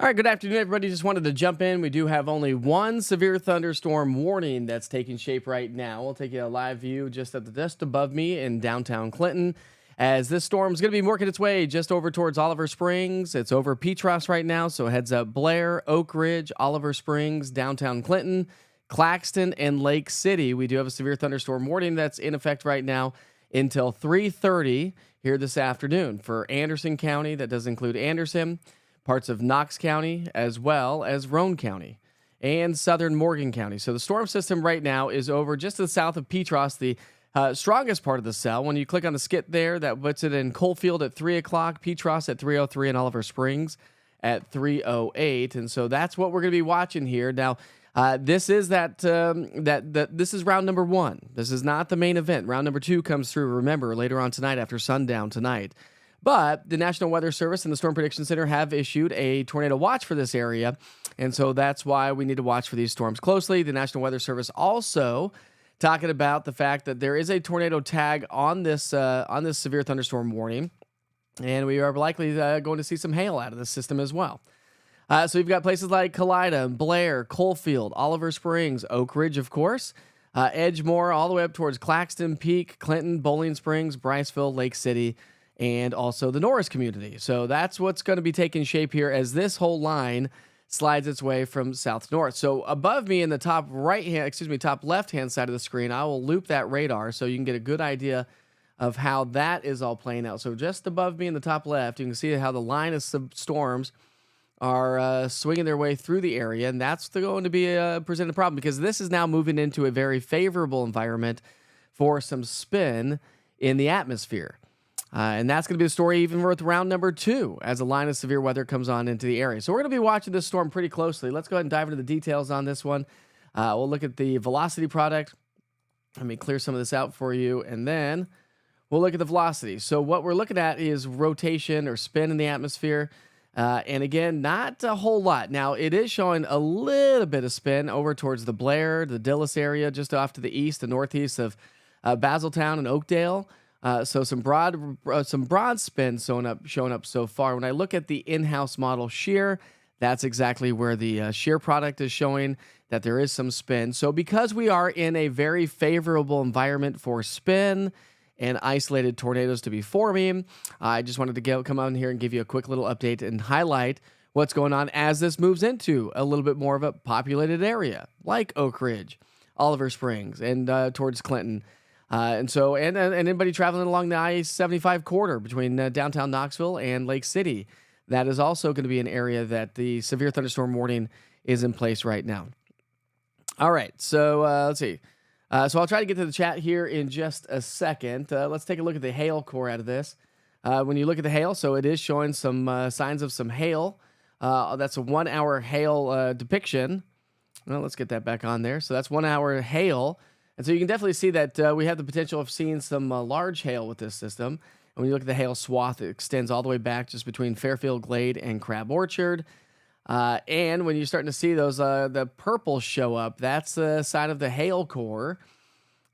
All right, good afternoon, everybody. Just wanted to jump in. We do have only one severe thunderstorm warning that's taking shape right now. We'll take you a live view just above me in downtown Clinton. As this storm is going to be working its way just over towards Oliver Springs. It's over Petros right now, so heads up Blair, Oak Ridge, Oliver Springs, downtown Clinton, Claxton, and Lake City. We do have a severe thunderstorm warning that's in effect right now until 3:30 here this afternoon. For Anderson County, that does include Anderson, parts of Knox County, as well as Roane County and southern Morgan County. So the storm system right now is over just to the south of Petros, the strongest part of the cell. When you click on the skit there, that puts it in Coalfield at 3 o'clock, Petros at 3:03, and Oliver Springs at 3:08. And so that's what we're going to be watching here. Now, this is this is round number one. This is not the main event. Round number two comes through, remember, later on tonight after sundown tonight. But the National Weather Service and the Storm Prediction Center have issued a tornado watch for this area, and so that's why we need to watch for these storms closely. The National Weather Service also talking about the fact that there is a tornado tag on this severe thunderstorm warning, and we are likely going to see some hail out of the system as well. So you've got places like Kalida, Blair, Coalfield, Oliver Springs, Oak Ridge, of course, Edgemore, all the way up towards Claxton, Peak, Clinton, Bowling Springs, Bryceville, Lake City, and also the Norris community. So that's what's going to be taking shape here as this whole line slides its way from south to north. So above me in the top left-hand side of the screen, I will loop that radar so you can get a good idea of how that is all playing out. So just above me in the top left, you can see how the line of storms are swinging their way through the area, and that's going to be a presented problem because this is now moving into a very favorable environment for some spin in the atmosphere. And that's going to be the story even with round number two as a line of severe weather comes on into the area. So we're going to be watching this storm pretty closely. Let's go ahead and dive into the details on this one. We'll look at the velocity product. Let me clear some of this out for you, and then we'll look at the velocity. So what we're looking at is rotation or spin in the atmosphere. And again, not a whole lot. Now, it is showing a little bit of spin over towards the Blair, the Dillis area, just off to the east and northeast of Basiltown and Oakdale. So some broad spin showing up so far. When I look at the in-house model shear, that's exactly where the shear product is showing that there is some spin. So because we are in a very favorable environment for spin and isolated tornadoes to be forming, I just wanted to come on here and give you a quick little update and highlight what's going on as this moves into a little bit more of a populated area like Oak Ridge, Oliver Springs, and towards Clinton. And anybody traveling along the I-75 corridor between downtown Knoxville and Lake City, that is also going to be an area that the severe thunderstorm warning is in place right now. All right, so let's see. So I'll try to get to the chat here in just a second. Let's take a look at the hail core out of this. When you look at the hail, so it is showing some signs of some hail. That's a 1 hour hail depiction. Well, let's get that back on there. So that's 1 hour hail. And so you can definitely see that we have the potential of seeing some large hail with this system. And when you look at the hail swath, it extends all the way back just between Fairfield Glade and Crab Orchard. And when you're starting to see those, the purple show up, that's the sign of the hail core.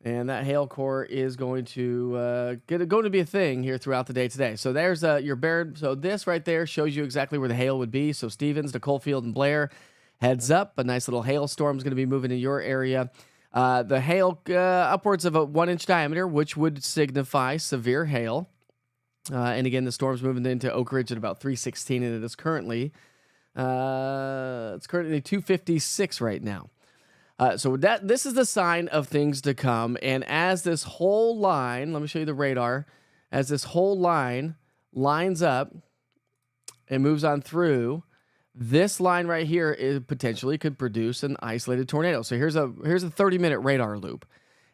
And that hail core is going to be a thing here throughout the day today. So there's your Baird. So this right there shows you exactly where the hail would be. So Stevens to Coalfield and Blair, heads up. A nice little hailstorm is going to be moving in your area. The hail upwards of a 1 inch diameter, which would signify severe hail. And again, the storm's moving into Oak Ridge at about 3:16, and it is currently 2:56 right now. So this is the sign of things to come. And as this whole line, let me show you the radar, as this whole line lines up and moves on through, this line right here potentially could produce an isolated tornado. So here's a 30-minute radar loop.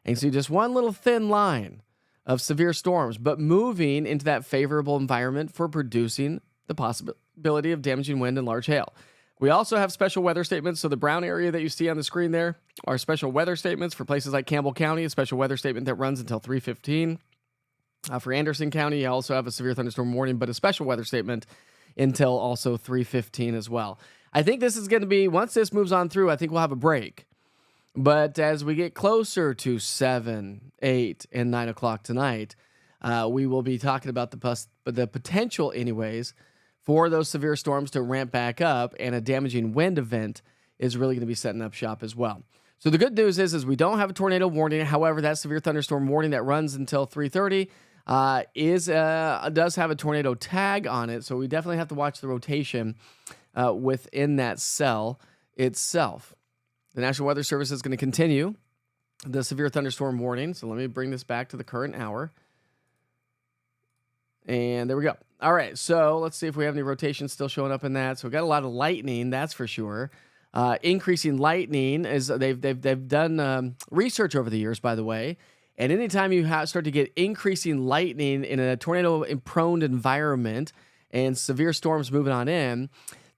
And you see just one little thin line of severe storms, but moving into that favorable environment for producing the possibility of damaging wind and large hail. We also have special weather statements. So the brown area that you see on the screen there are special weather statements for places like Campbell County, a special weather statement that runs until 3:15. For Anderson County, you also have a severe thunderstorm warning, but a special weather statement until also 3:15 as well. I think this is going to be, once this moves on through, I think we'll have a break. But as we get closer to 7, 8, and 9 o'clock tonight, we will be talking about the potential anyways for those severe storms to ramp back up, and a damaging wind event is really going to be setting up shop as well. So the good news is we don't have a tornado warning. However, that severe thunderstorm warning that runs until 3:30 does have a tornado tag on it. So we definitely have to watch the rotation within that cell itself. The National Weather Service is going to continue the severe thunderstorm warning. So let me bring this back to the current hour. And there we go. All right, so let's see if we have any rotations still showing up in that. So we got a lot of lightning, that's for sure. Increasing lightning is they've done research over the years, by the way. And anytime you start to get increasing lightning in a tornado-prone environment and severe storms moving on in,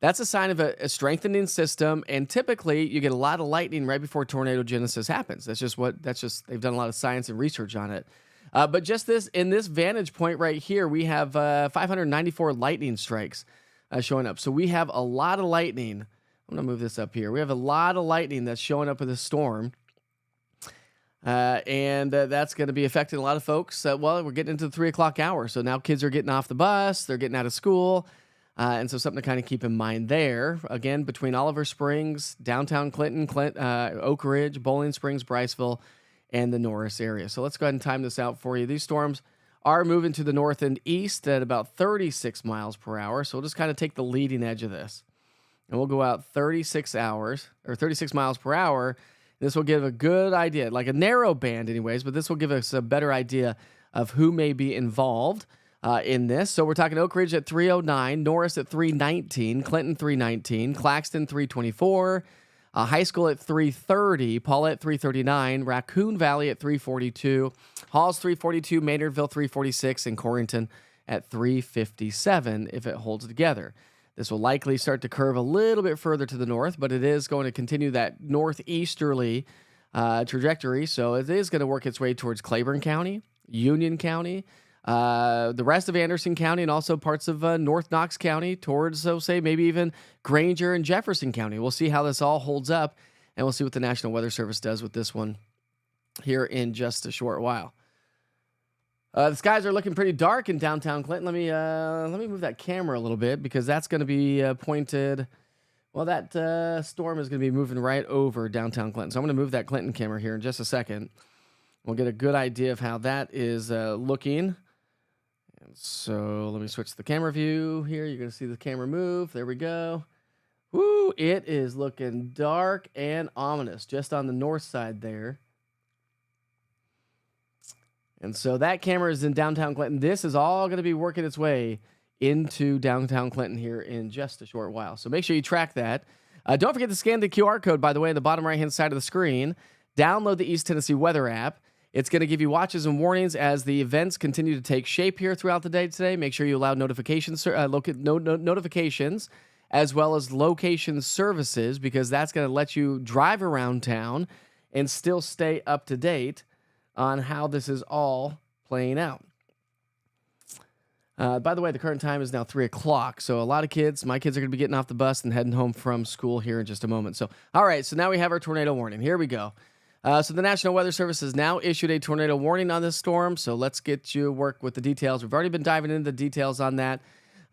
that's a sign of a strengthening system. And typically, you get a lot of lightning right before tornado genesis happens. That's just they've done a lot of science and research on it. But just in this vantage point right here, we have 594 lightning strikes showing up. So we have a lot of lightning. I'm going to move this up here. We have a lot of lightning that's showing up with the storm. And that's going to be affecting a lot of folks. Well, we're getting into the 3 o'clock hour. So now kids are getting off the bus. They're getting out of school. And so something to kind of keep in mind there. Again, between Oliver Springs, downtown Clinton, Oak Ridge, Bowling Springs, Bryceville, and the Norris area. So let's go ahead and time this out for you. These storms are moving to the north and east at about 36 miles per hour. So we'll just kind of take the leading edge of this. And we'll go out 36 miles per hour. This will give a good idea, like a narrow band anyways, but this will give us a better idea of who may be involved in this. So we're talking Oak Ridge at 309, Norris at 319, Clinton 319, Claxton 324, High School at 330, Paulette at 339, Raccoon Valley at 342, Halls 342, Maynardville 346, and Corrington at 357 if it holds together. This will likely start to curve a little bit further to the north, but it is going to continue that northeasterly trajectory. So it is going to work its way towards Claiborne County, Union County, the rest of Anderson County, and also parts of North Knox County towards, so say, maybe even Granger and Jefferson County. We'll see how this all holds up, and we'll see what the National Weather Service does with this one here in just a short while. The skies are looking pretty dark in downtown Clinton. Let me move that camera a little bit because that's going to be pointed. Well, that storm is going to be moving right over downtown Clinton. So I'm going to move that Clinton camera here in just a second. We'll get a good idea of how that is looking. And so let me switch to the camera view here. You're going to see the camera move. There we go. Woo! It is looking dark and ominous just on the north side there. And so that camera is in downtown Clinton. This is all going to be working its way into downtown Clinton here in just a short while. So make sure you track that. Don't forget to scan the QR code, by the way, at the bottom right-hand side of the screen. Download the East Tennessee Weather app. It's going to give you watches and warnings as the events continue to take shape here throughout the day today. Make sure you allow notifications, notifications as well as location services, because that's going to let you drive around town and still stay up to date on how this is all playing out. By the way, the current time is now 3 o'clock. So a lot of kids, my kids are going to be getting off the bus and heading home from school here in just a moment. So, all right, so now we have our tornado warning. Here we go. So the National Weather Service has now issued a tornado warning on this storm. So let's get you work with the details. We've already been diving into the details on that.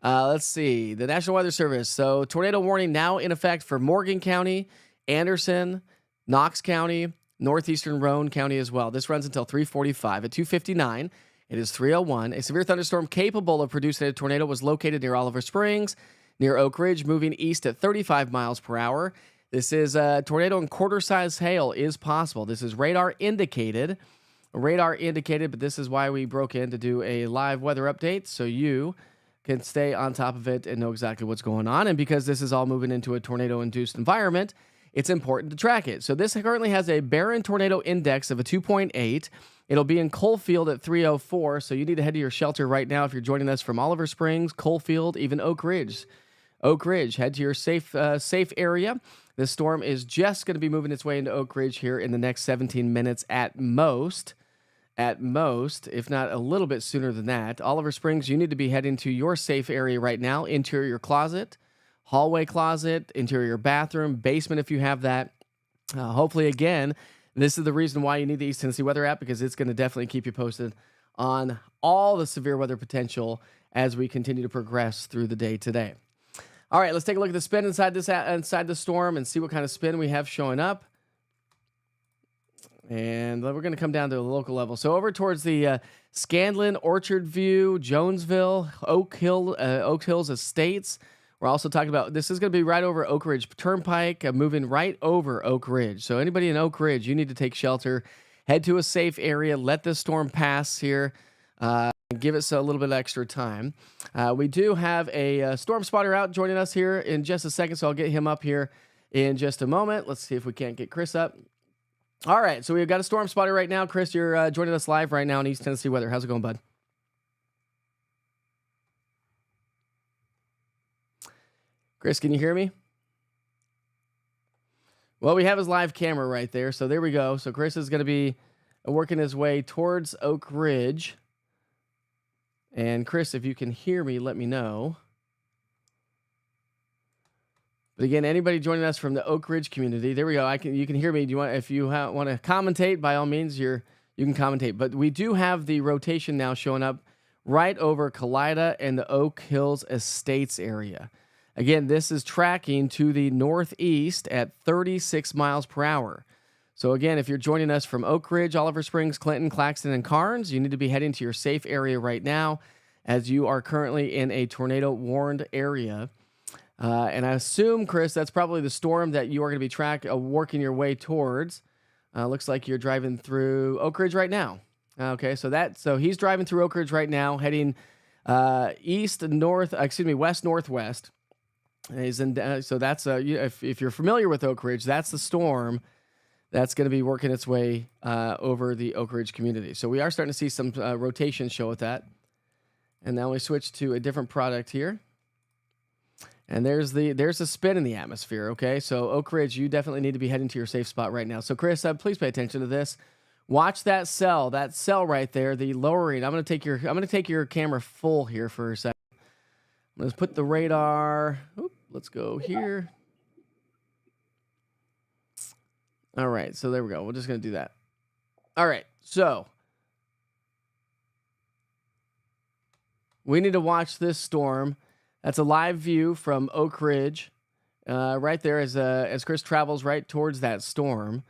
Let's see. The National Weather Service. So tornado warning now in effect for Morgan County, Anderson, Knox County, Northeastern Roane County as well. This runs until 3:45. At 2:59, it is 3:01. A severe thunderstorm capable of producing a tornado was located near Oliver Springs, near Oak Ridge, moving east at 35 miles per hour. This is a tornado and quarter-size hail is possible. This is radar indicated, but this is why we broke in to do a live weather update so you can stay on top of it and know exactly what's going on. And because this is all moving into a tornado-induced environment, it's important to track it. So this currently has a Barron Tornado Index of a 2.8. It'll be in Coalfield at 3:04, so you need to head to your shelter right now if you're joining us from Oliver Springs, Coalfield, even Oak Ridge. Oak Ridge, head to your safe area. This storm is just going to be moving its way into Oak Ridge here in the next 17 minutes at most, if not a little bit sooner than that. Oliver Springs, you need to be heading to your safe area right now, interior closet, hallway closet, interior bathroom, basement if you have that. Hopefully, again, this is the reason why you need the East Tennessee Weather app, because it's going to definitely keep you posted on all the severe weather potential as we continue to progress through the day today. All right, let's take a look at the spin inside the storm and see what kind of spin we have showing up. And we're going to come down to the local level. So over towards the Scanlon, Orchard View, Jonesville, Oak Hills Estates. We're also talking about, this is going to be right over Oak Ridge Turnpike, moving right over Oak Ridge. So anybody in Oak Ridge, you need to take shelter, head to a safe area, let this storm pass here, give us a little bit extra time. We do have a storm spotter out joining us here in just a second, so I'll get him up here in just a moment. Let's see if we can't get Chris up. All right, so we've got a storm spotter right now. Chris, you're joining us live right now in East Tennessee weather. How's it going, bud? Chris, can you hear me? Well, we have his live camera right there, so there we go. So Chris is going to be working his way towards Oak Ridge. And Chris, if you can hear me, let me know. But again, anybody joining us from the Oak Ridge community, there we go. You can hear me. Do you want, if you want to commentate, by all means, you can commentate. But we do have the rotation now showing up right over Kalida and the Oak Hills Estates area. Again, this is tracking to the northeast at 36 miles per hour. So again, if you're joining us from Oak Ridge, Oliver Springs, Clinton, Claxton, and Carnes, you need to be heading to your safe area right now, as you are currently in a tornado-warned area. And I assume, Chris, that's probably the storm that you are going to be working your way towards. Looks like you're driving through Oak Ridge right now. Okay, so he's driving through Oak Ridge right now, heading west northwest. He's in, so that's if you're familiar with Oak Ridge, that's the storm that's going to be working its way over the Oak Ridge community. So we are starting to see some rotation show with that. And now we switch to a different product here. And there's a spin in the atmosphere, okay? So Oak Ridge, you definitely need to be heading to your safe spot right now. So Chris, please pay attention to this. Watch that cell right there, the lowering. I'm going to take your camera full here for a second. Let's put the radar. Let's go here. All right, so there we go. We're just going to do that. All right, so we need to watch this storm. That's a live view from Oak Ridge, right there as Chris travels right towards that storm.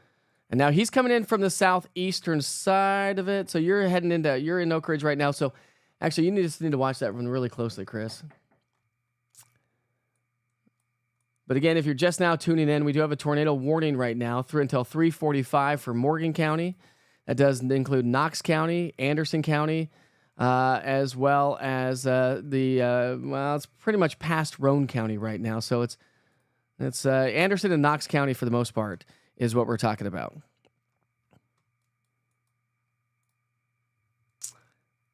And now he's coming in from the southeastern side of it. So you're in Oak Ridge right now. So actually, you just need to watch that one really closely, Chris. But again, if you're just now tuning in, we do have a tornado warning right now through until 3:45 for Morgan County. That does include Knox County, Anderson County, as well as it's pretty much past Roane County right now. So it's Anderson and Knox County for the most part is what we're talking about.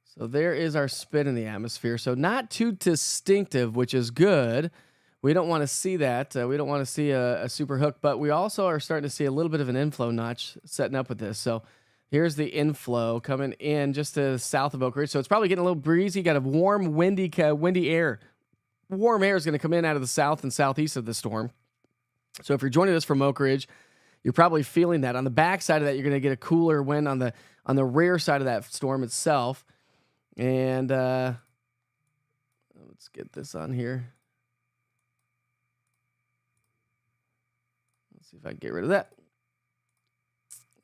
So there is our spin in the atmosphere. So not too distinctive, which is good. We don't want to see that. We don't want to see a super hook, but we also are starting to see a little bit of an inflow notch setting up with this. So here's the inflow coming in just to the south of Oak Ridge. So it's probably getting a little breezy. Got a warm, windy air. Warm air is going to come in out of the south and southeast of the storm. So if you're joining us from Oak Ridge, you're probably feeling that. On the back side of that, you're going to get a cooler wind on the rear side of that storm itself. And let's get this on here. Let's see if I can get rid of that.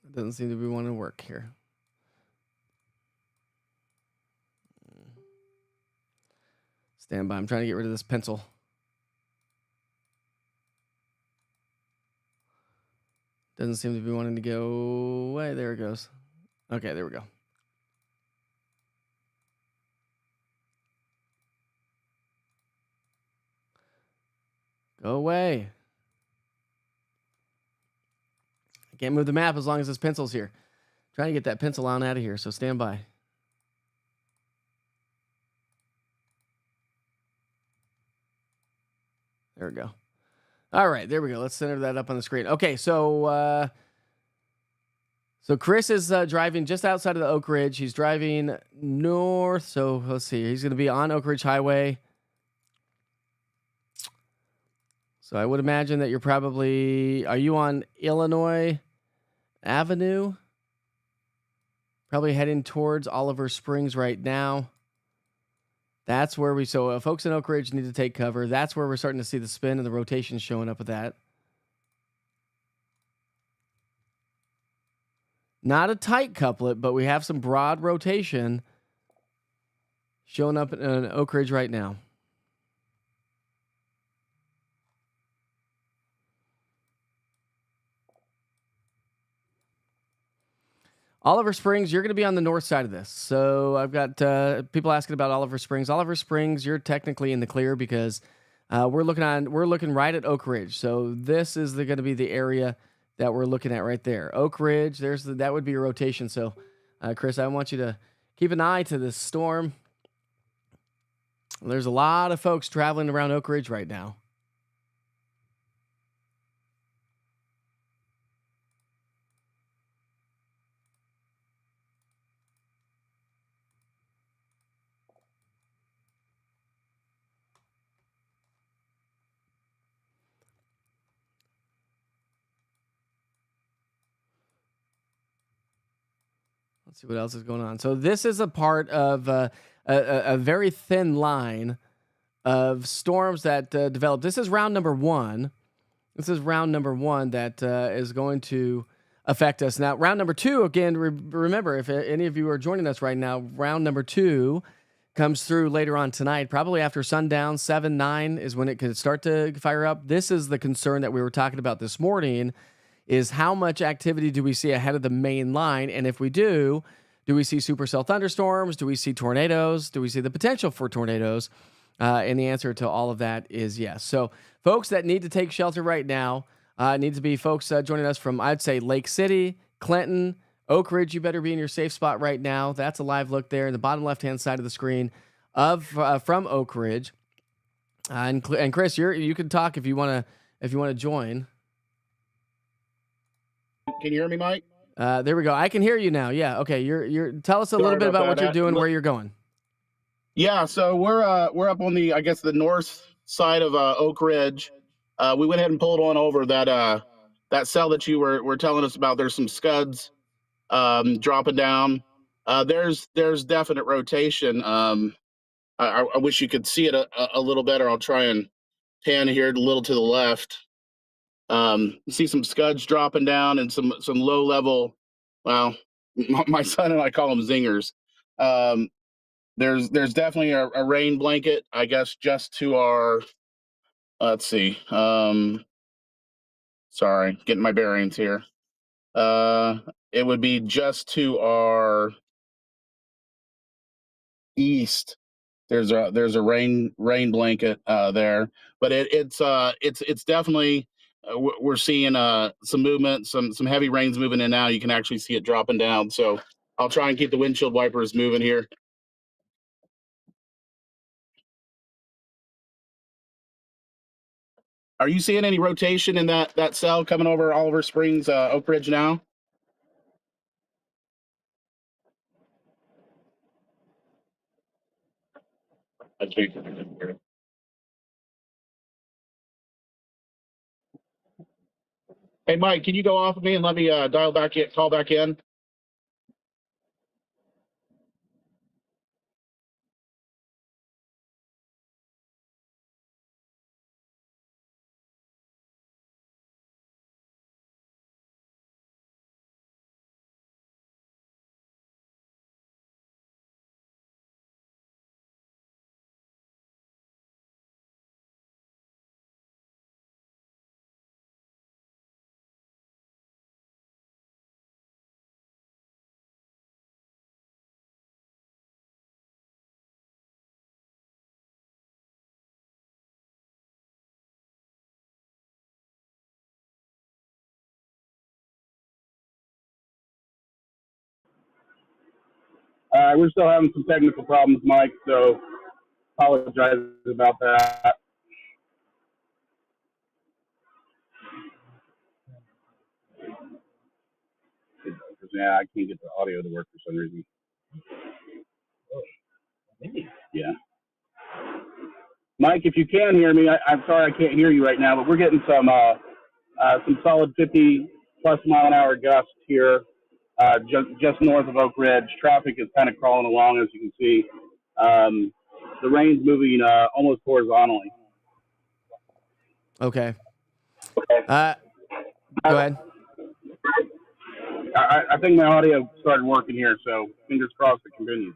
It doesn't seem to be wanting to work here. Stand by. I'm trying to get rid of this pencil. Doesn't seem to be wanting to go away. There it goes. Okay, there we go. Go away. I can't move the map as long as this pencil's here. Trying to get that pencil on out of here, so stand by. There we go. All right, there we go. Let's center that up on the screen. Okay, so Chris is driving just outside of the Oak Ridge. He's driving north. So let's see. He's going to be on Oak Ridge Highway. So I would imagine that are you on Illinois Avenue? Probably heading towards Oliver Springs right now. That's where so folks in Oak Ridge need to take cover. That's where we're starting to see the spin and the rotation showing up with that. Not a tight couplet, but we have some broad rotation showing up in Oak Ridge right now. Oliver Springs, you're going to be on the north side of this. So I've got people asking about Oliver Springs. Oliver Springs, you're technically in the clear because we're looking right at Oak Ridge. So this is going to be the area that we're looking at right there. Oak Ridge, that would be a rotation. So Chris, I want you to keep an eye to this storm. There's a lot of folks traveling around Oak Ridge right now. Let's see what else is going on. So this is a part of a very thin line of storms that developed. This is round number one. This is round number one that is going to affect us. Now, round number two, again, remember, if any of you are joining us right now, round number two comes through later on tonight, probably after sundown, 7, 9 is when it could start to fire up. This is the concern that we were talking about this morning, is how much activity do we see ahead of the main line? And if we do we see supercell thunderstorms? Do we see tornadoes? Do we see the potential for tornadoes? And the answer to all of that is yes. So folks that need to take shelter right now need to be folks joining us from, I'd say, Lake City, Clinton, Oak Ridge. You better be in your safe spot right now. That's a live look there in the bottom left-hand side of the screen from Oak Ridge. And Chris, you can talk if you want to join. Can you hear me, Mike? There we go. I can hear you now. Yeah. Okay. Tell us a little bit about what you're doing, where you're going. Yeah. So we're up on the, I guess, the north side of Oak Ridge. We went ahead and pulled on over that cell that you were telling us about. There's some scuds dropping down. There's definite rotation. I wish you could see it a little better. I'll try and pan here a little to the left. See some scuds dropping down and some low level. Well, my son and I call them zingers. There's definitely a rain blanket, I guess, just to our. Let's see. Sorry, getting my bearings here. It would be just to our east. There's a rain blanket there, but it's definitely. We're seeing some movement, some heavy rains moving in now. You can actually see it dropping down. So I'll try and keep the windshield wipers moving here. Are you seeing any rotation in that cell coming over Oliver Springs, Oak Ridge now? Hey, Mike, can you go off of me and let me call back in? We're still having some technical problems, Mike, so apologize about that. Yeah, I can't get the audio to work for some reason. Yeah. Mike, if you can hear me, I'm sorry I can't hear you right now, but we're getting some solid 50 plus mile an hour gusts here just north of Oak Ridge. Traffic is kind of crawling along, as you can see. Um, the rain's moving almost horizontally. Okay. Okay. Go ahead. I think my audio started working here, so fingers crossed it continues.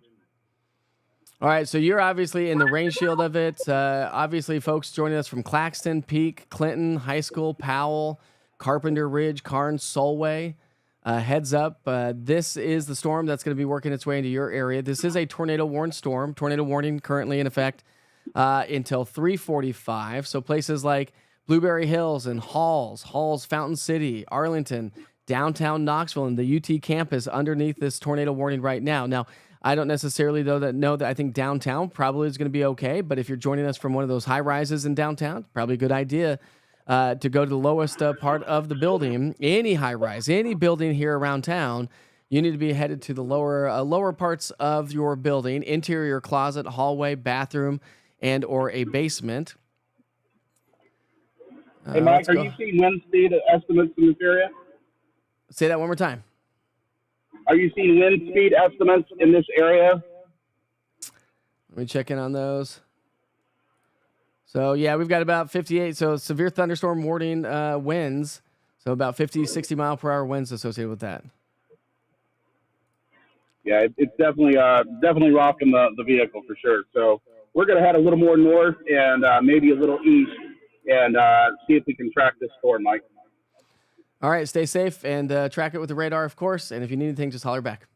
All right, so you're obviously in the rain shield of it. Obviously, folks joining us from Claxton, Peak, Clinton, High School, Powell, Carpenter Ridge, Carnes, Solway. Heads up, this is the storm that's going to be working its way into your area. This is a tornado warned storm. Tornado warning currently in effect until 3:45. So places like Blueberry Hills and Halls, Fountain City, Arlington, downtown Knoxville, and the UT campus underneath this tornado warning right now. Now, I don't necessarily know that I think downtown probably is going to be okay, but if you're joining us from one of those high rises in downtown, probably a good idea to go to the lowest part of the building. Any high rise, any building here around town, you need to be headed to the lower parts of your building, interior closet, hallway, bathroom, and or a basement. Hey, Mike, are you seeing wind speed estimates in this area? Say that one more time. Are you seeing wind speed estimates in this area? Let me check in on those. So, yeah, we've got about 58. So, severe thunderstorm warning winds. So, about 50, 60 mile per hour winds associated with that. Yeah, it's definitely rocking the vehicle for sure. So, we're going to head a little more north and maybe a little east and see if we can track this storm, Mike. All right, stay safe and track it with the radar, of course. And if you need anything, just holler back.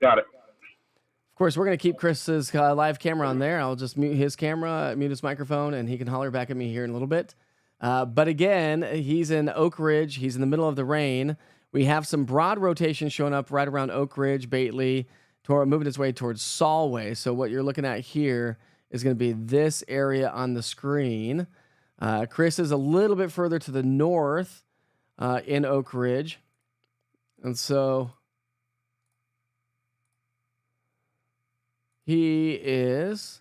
Got it. Of course, we're going to keep Chris's live camera on there. I'll just mute his camera, mute his microphone, and he can holler back at me here in a little bit. But again, he's in Oak Ridge. He's in the middle of the rain. We have some broad rotation showing up right around Oak Ridge, Bately, moving its way towards Solway. So what you're looking at here is going to be this area on the screen. Chris is a little bit further to the north in Oak Ridge. And so he is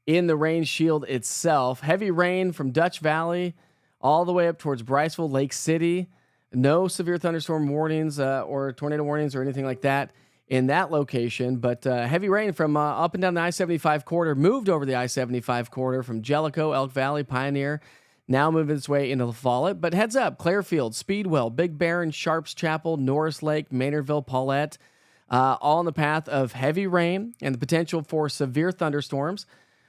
in the rain shield itself. Heavy rain from Dutch Valley all the way up towards Bryceville, Lake City. No severe thunderstorm warnings or tornado warnings or anything like that in that location. But heavy rain from up and down the I-75 corridor, moved over the I-75 corridor from Jellicoe, Elk Valley, Pioneer, now moving its way into La Follette. But heads up, Clairfield, Speedwell, Big Barron, Sharps Chapel, Norris Lake, Maynardville, Paulette, all in the path of heavy rain and the potential for severe thunderstorms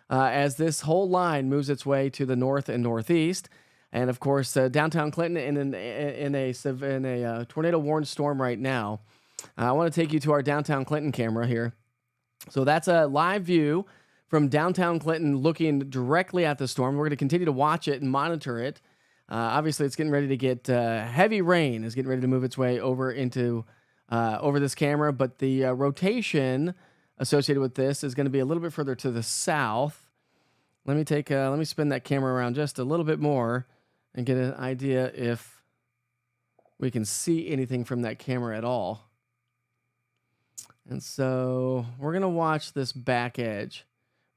as this whole line moves its way to the north and northeast. And of course, downtown Clinton in a tornado warned storm right now. I want to take you to our downtown Clinton camera here. So that's a live view from downtown Clinton looking directly at the storm. We're going to continue to watch it and monitor it. Obviously, it's getting ready to get heavy rain is getting ready to move its way over into over this camera, but the rotation associated with this is going to be a little bit further to the south. Let me spin that camera around just a little bit more and get an idea if we can see anything from that camera at all. And so we're going to watch this back edge.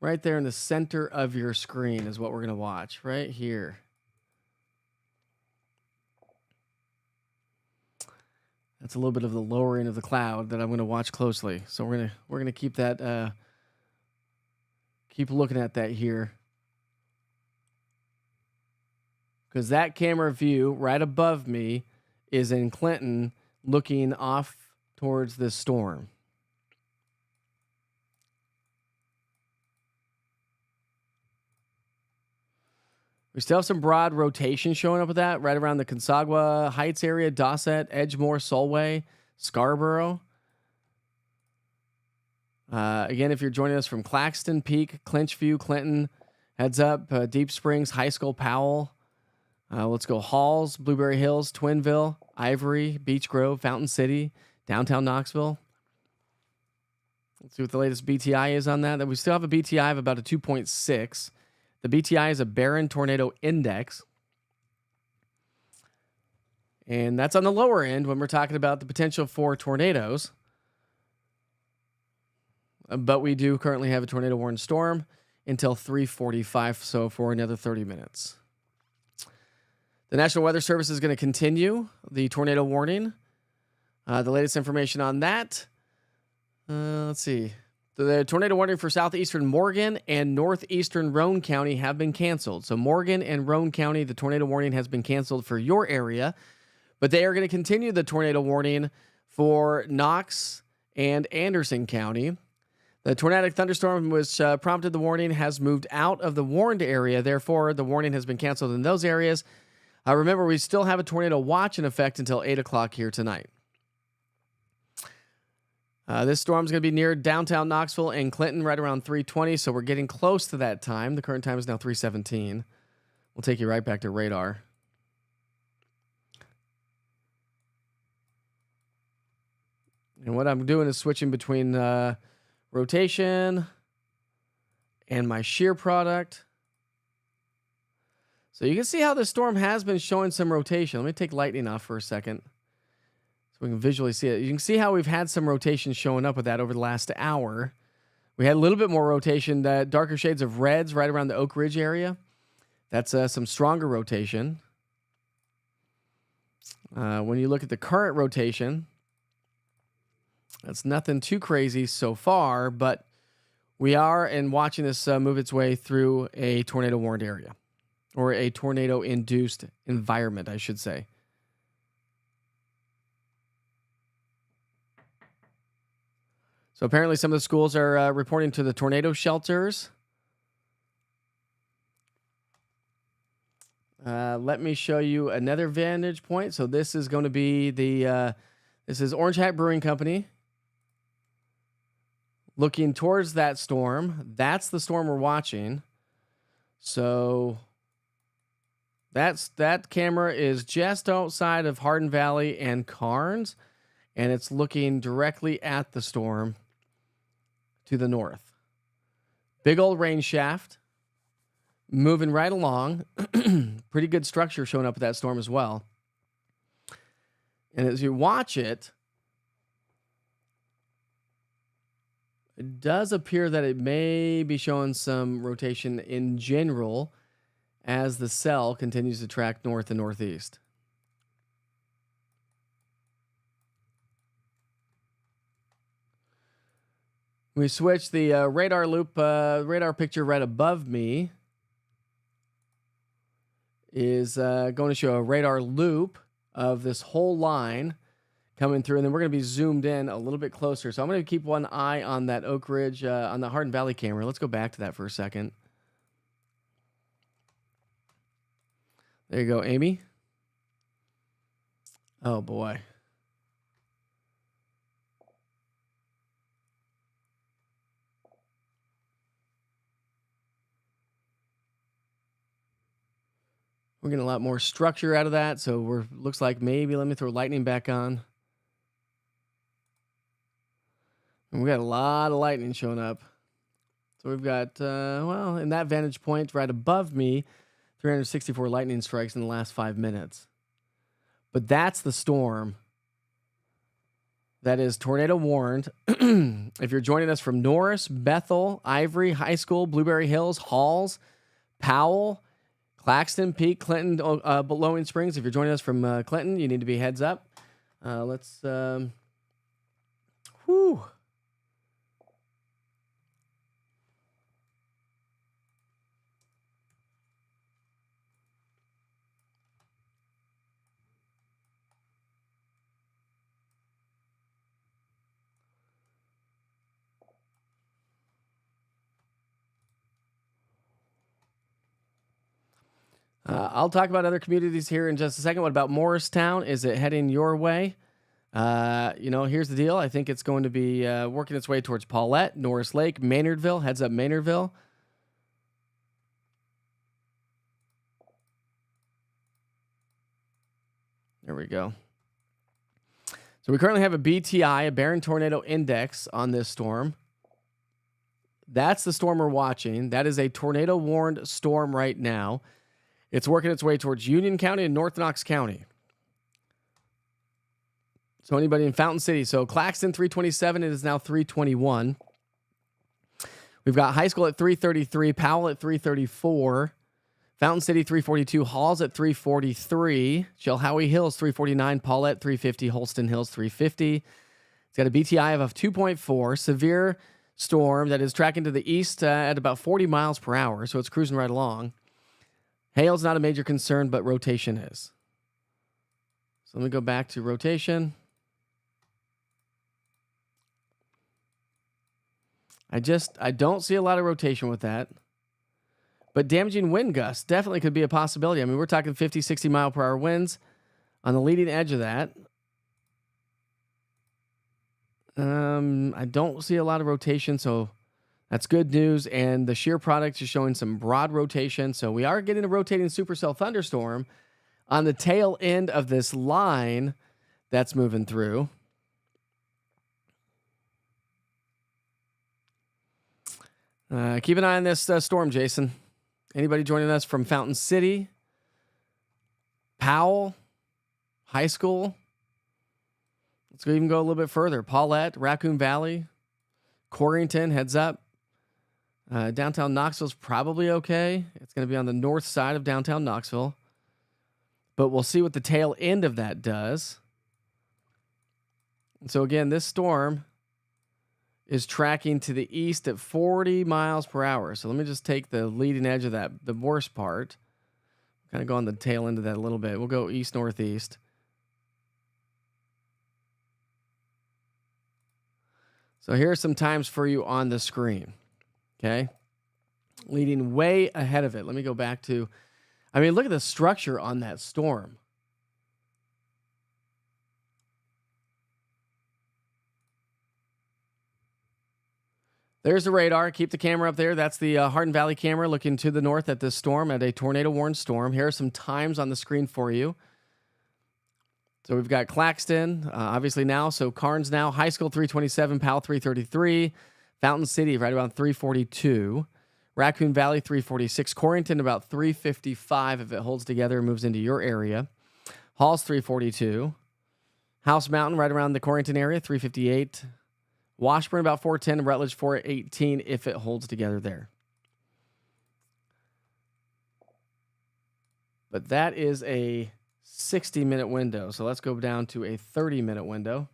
Right there in the center of your screen is what we're going to watch, right here. That's a little bit of the lower end of the cloud that I'm going to watch closely. So we're going to keep that keep looking at that here. Because that camera view right above me is in Clinton looking off towards this storm. We still have some broad rotation showing up with that right around the Consagua Heights area, Dosset, Edgemore, Solway, Scarborough. Again, if you're joining us from Claxton, Peak, Clinchview, Clinton, heads up, Deep Springs, High School, Powell. Let's go Halls, Blueberry Hills, Twinville, Ivory, Beech Grove, Fountain City, downtown Knoxville. Let's see what the latest BTI is on that. We still have a BTI of about a 2.6. The BTI is a Barron Tornado Index. And that's on the lower end when we're talking about the potential for tornadoes. But we do currently have a tornado warned storm until 3:45, so for another 30 minutes. The National Weather Service is going to continue the tornado warning. The latest information on that. Let's see. The tornado warning for southeastern Morgan and northeastern Roane County have been canceled. So Morgan and Roane County, the tornado warning has been canceled for your area, but they are going to continue the tornado warning for Knox and Anderson County. The tornadic thunderstorm which prompted the warning has moved out of the warned area. Therefore, the warning has been canceled in those areas. Remember, we still have a tornado watch in effect until 8 o'clock here tonight. This storm is going to be near downtown Knoxville and Clinton right around 3:20, so we're getting close to that time. The current time is now 3:17. We'll take you right back to radar. And what I'm doing is switching between rotation and my shear product. So you can see how the storm has been showing some rotation. Let me take lightning off for a second so we can visually see it. You can see how we've had some rotation showing up with that over the last hour. We had a little bit more rotation, darker shades of reds right around the Oak Ridge area. That's some stronger rotation. When you look at the current rotation, that's nothing too crazy so far, but we are watching this move its way through a tornado warned area, or a tornado induced environment, I should say. So apparently some of the schools are reporting to the tornado shelters. Let me show you another vantage point. So this is going to be this is Orange Hat Brewing Company. Looking towards that storm. That's the storm we're watching. So that camera is just outside of Hardin Valley and Carnes, and it's looking directly at the storm to the north. Big old rain shaft moving right along. Pretty good structure showing up with that storm as well. And as you watch it, it does appear that it may be showing some rotation in general as the cell continues to track north and northeast. We switch the radar loop, radar picture right above me is going to show a radar loop of this whole line coming through, and then we're going to be zoomed in a little bit closer. So I'm going to keep one eye on that Oak Ridge, on the Hardin Valley camera. Let's go back to that for a second. There you go, Amy. Oh, boy. We're getting a lot more structure out of that, so looks like maybe let me throw lightning back on. And we got a lot of lightning showing up. So we've got, well, in that vantage point right above me, 364 lightning strikes in the last 5 minutes. But that's the storm that is tornado warned. If you're joining us from Norris, Bethel, Ivory, High School, Blueberry Hills, Halls, Powell, Claxton, Peak, Clinton, Bowling Springs. If you're joining us from Clinton, you need to be heads up. Let's, whew. I'll talk about other communities here in just a second. What about Morristown? Is it heading your way? Here's the deal. I think it's going to be working its way towards Paulette, Norris Lake, Maynardville. Heads up, Maynardville. There we go. So we currently have a BTI, a Barron Tornado Index, on this storm. That's the storm we're watching. That is a tornado warned storm right now. It's working its way towards Union County and North Knox County. So anybody in Fountain City. So Claxton 327, it is now 321. We've got High School at 333, Powell at 334, Fountain City 342, Halls at 343, Chilhowie Hills 349, Paulette 350, Holston Hills 350. It's got a BTI of 2.4, severe storm that is tracking to the east at about 40 miles per hour, so it's cruising right along. Hail's not a major concern, but rotation is. So let me go back to rotation. I don't see a lot of rotation with that. But damaging wind gusts definitely could be a possibility. I mean, we're talking 50, 60 mile per hour winds on the leading edge of that. I don't see a lot of rotation, so that's good news. And the shear product is showing some broad rotation. So we are getting a rotating supercell thunderstorm on the tail end of this line that's moving through. Keep an eye on this storm, Jason. Anybody joining us from Fountain City, Powell, High School? Let's even go a little bit further. Paulette, Raccoon Valley, Corrington, heads up. Downtown Knoxville's probably okay. It's going to be on the north side of downtown Knoxville. But we'll see what the tail end of that does. So again, this storm is tracking to the east at 40 miles per hour. So let me just take the leading edge of that, the worst part. Kind of go on the tail end of that a little bit. We'll go east-northeast. So here are some times for you on the screen. Okay? Leading way ahead of it. Let me go back to... I mean, look at the structure on that storm. There's the radar. Keep the camera up there. That's the Hardin Valley camera looking to the north at this storm, at a tornado-warned storm. Here are some times on the screen for you. So we've got Claxton, obviously now. So Carnes now. High School 327, Powell 333. Fountain City right around 342. Raccoon Valley 346. Corrington about 355 if it holds together and moves into your area. Halls 342. House Mountain right around the Corrington area 358. Washburn about 410. Rutledge 418 if it holds together there. But that is a 60-minute window. So let's go down to a 30-minute window.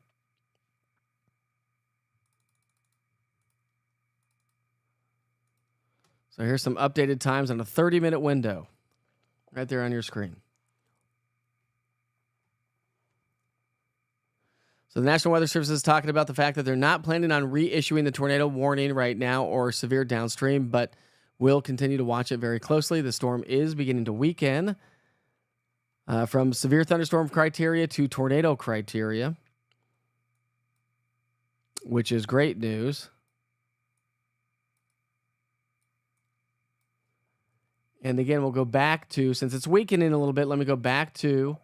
So here's some updated times on a 30-minute window right there on your screen. So the National Weather Service is talking about the fact that they're not planning on reissuing the tornado warning right now or severe downstream, but will continue to watch it very closely. The storm is beginning to weaken from severe thunderstorm criteria to tornado criteria, which is great news. And again, we'll go back to, since it's weakening a little bit, let me go back to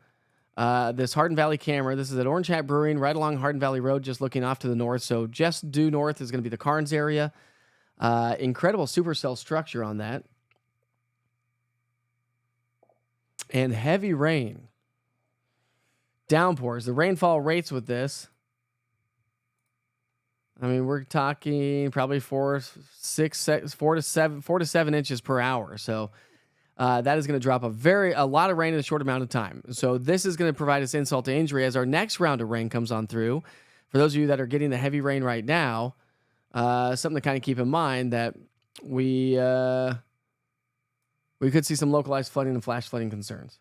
this Hardin Valley camera. This is at Orange Hat Brewing, right along Hardin Valley Road, just looking off to the north. So just due north is going to be the Carnes area. Incredible supercell structure on that. And heavy rain. Downpours. The rainfall rates with this, I mean, we're talking probably 4 to 7 inches per hour. So that is going to drop a lot of rain in a short amount of time. So this is going to provide us insult to injury as our next round of rain comes on through. For those of you that are getting the heavy rain right now, something to kind of keep in mind that we could see some localized flooding and flash flooding concerns.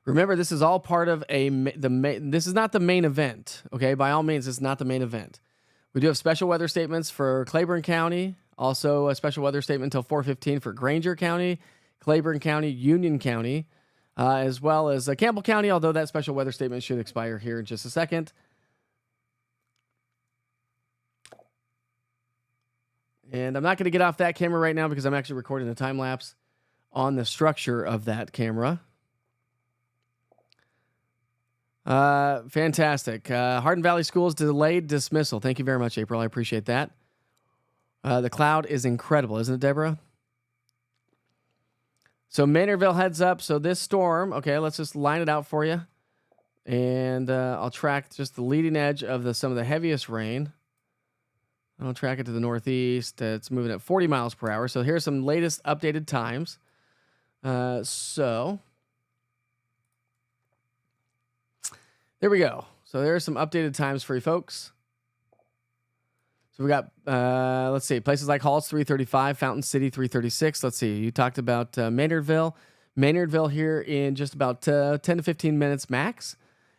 Remember, this is all part of this is not the main event, okay? By all means, it's not the main event. We do have special weather statements for Claiborne County, also a special weather statement until 4:15 for Granger County, Claiborne County, Union County, as well as Campbell County, although that special weather statement should expire here in just a second. And I'm not going to get off that camera right now because I'm actually recording a time lapse on the structure of that camera. Fantastic. Hardin Valley Schools delayed dismissal. Thank you very much, April. I appreciate that. The cloud is incredible, isn't it, Deborah? So Maynardville heads up. So this storm, okay, let's just line it out for you. And I'll track just the leading edge of some of the heaviest rain. I'll track it to the northeast. It's moving at 40 miles per hour. So here's some latest updated times. So there we go. So there's some updated times for you folks. So we got, let's see, places like Halls 335, Fountain City 336. Let's see, you talked about Maynardville. Maynardville here in just about 10 to 15 minutes max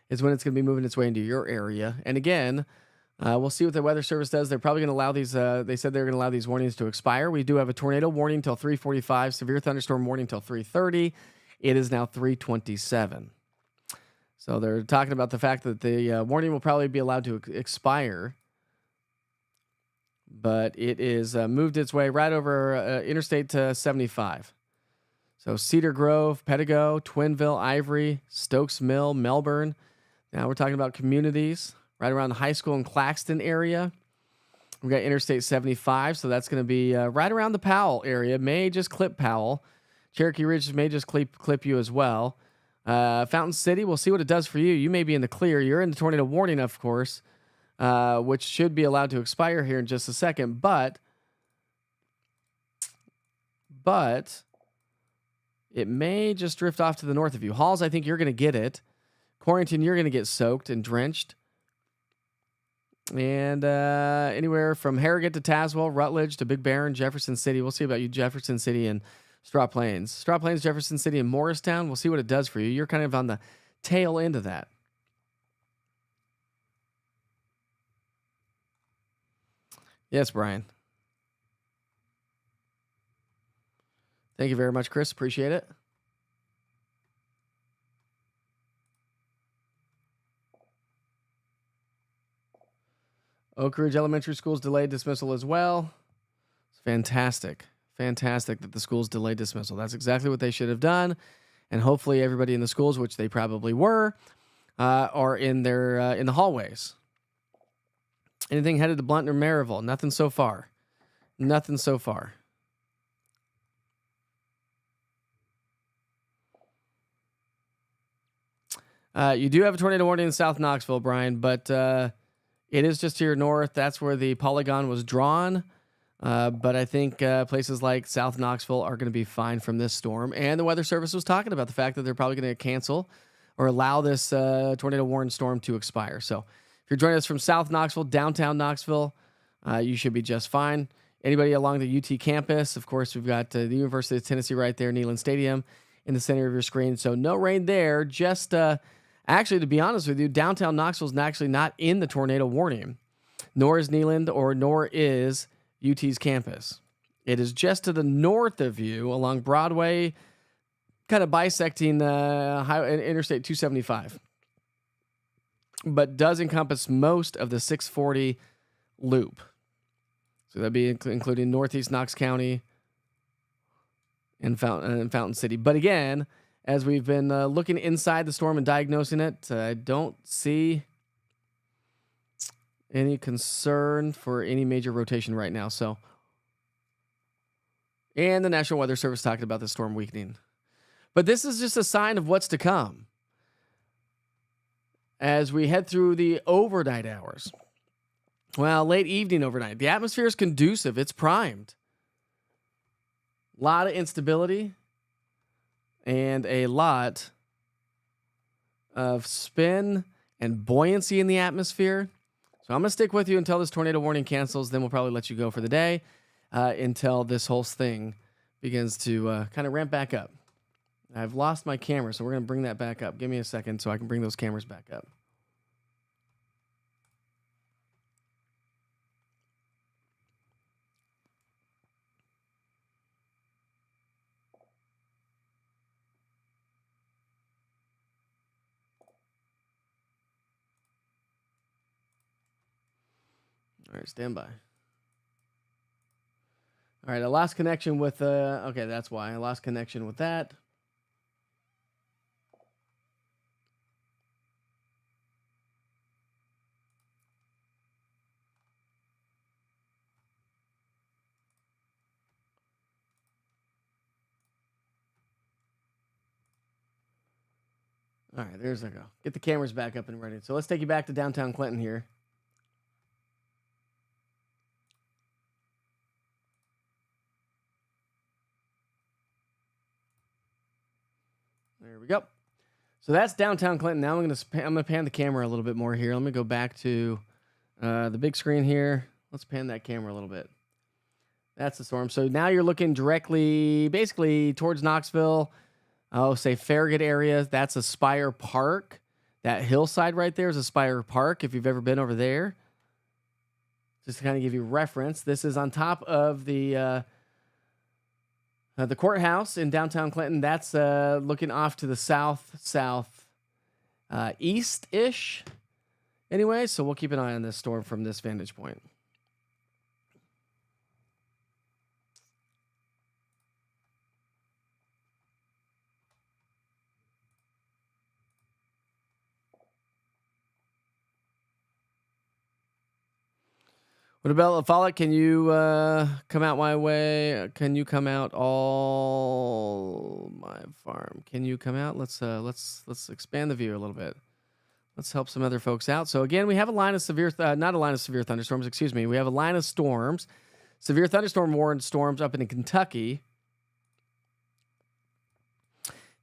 is when it's going to be moving its way into your area. And again, we'll see what the Weather Service does. They're probably going to allow these, they said they're going to allow these warnings to expire. We do have a tornado warning till 3:45, severe thunderstorm warning till 3:30. It is now 3:27. So they're talking about the fact that the warning will probably be allowed to expire. But it is moved its way right over Interstate 75. So Cedar Grove, Pedigo, Twinville, Ivory, Stokes Mill, Melbourne. Now we're talking about communities right around the high school in Claxton area. We've got Interstate 75, so that's going to be right around the Powell area. May just clip Powell. Cherokee Ridge may just clip you as well. Fountain City, we'll see what it does for you. You may be in the clear. You're in the tornado warning, of course. Which should be allowed to expire here in just a second, but it may just drift off to the north of you. Halls, I think you're going to get it. Quarrington, you're going to get soaked and drenched. And anywhere from Harrogate to Tazewell, Rutledge to Big Bear and Jefferson City. We'll see about you, Jefferson City and Straw Plains. Straw Plains, Jefferson City, and Morristown. We'll see what it does for you. You're kind of on the tail end of that. Yes, Brian. Thank you very much, Chris. Appreciate it. Oak Ridge Elementary School's delayed dismissal as well. It's fantastic. Fantastic that the schools delayed dismissal. That's exactly what they should have done. And hopefully everybody in the schools, which they probably were, are in their in the hallways. Anything headed to Blunt or Maryville? Nothing so far. Nothing so far. You do have a tornado warning in South Knoxville, Brian, but it is just to your north. That's where the polygon was drawn. But I think places like South Knoxville are going to be fine from this storm. And the Weather Service was talking about the fact that they're probably going to cancel or allow this tornado warning storm to expire. So if you're joining us from South Knoxville, downtown Knoxville, you should be just fine. Anybody along the UT campus, of course, we've got the University of Tennessee right there, Neyland Stadium, in the center of your screen. So no rain there. Just actually, to be honest with you, downtown Knoxville is actually not in the tornado warning, nor is Neyland or nor is UT's campus. It is just to the north of you along Broadway, kind of bisecting Interstate 275. But does encompass most of the 640 loop. So that'd be including Northeast Knox County and Fountain City. But again, as we've been looking inside the storm and diagnosing it, I don't see any concern for any major rotation right now. So, and the National Weather Service talking about the storm weakening. But this is just a sign of what's to come as we head through the overnight hours. Well, late evening overnight. The atmosphere is conducive. It's primed. A lot of instability and a lot of spin and buoyancy in the atmosphere. So I'm going to stick with you until this tornado warning cancels. Then we'll probably let you go for the day until this whole thing begins to kind of ramp back up. I've lost my camera, so we're going to bring that back up. Give me a second so I can bring those cameras back up. All right, stand by. All right, I lost connection with, okay, that's why. I lost connection with that. All right, there's I go. Get the cameras back up and ready. So let's take you back to downtown Clinton here. There we go. So that's downtown Clinton. Now I'm gonna pan the camera a little bit more here. Let me go back to the big screen here. Let's pan that camera a little bit. That's the storm. So now you're looking directly, basically towards Knoxville. Oh, say Farragut area. That's Aspire Park. That hillside right there is Aspire Park. If you've ever been over there, just to kind of give you reference, this is on top of the courthouse in downtown Clinton. That's looking off to the east-ish. Anyway, so we'll keep an eye on this storm from this vantage point. What about La Follette? Can you come out my way? Can you come out all my farm? Can you come out? Let's expand the view a little bit. Let's help some other folks out. So again, we have a line of severe, not a line of severe thunderstorms. Excuse me. We have a line of storms, severe thunderstorm warned storms up in Kentucky.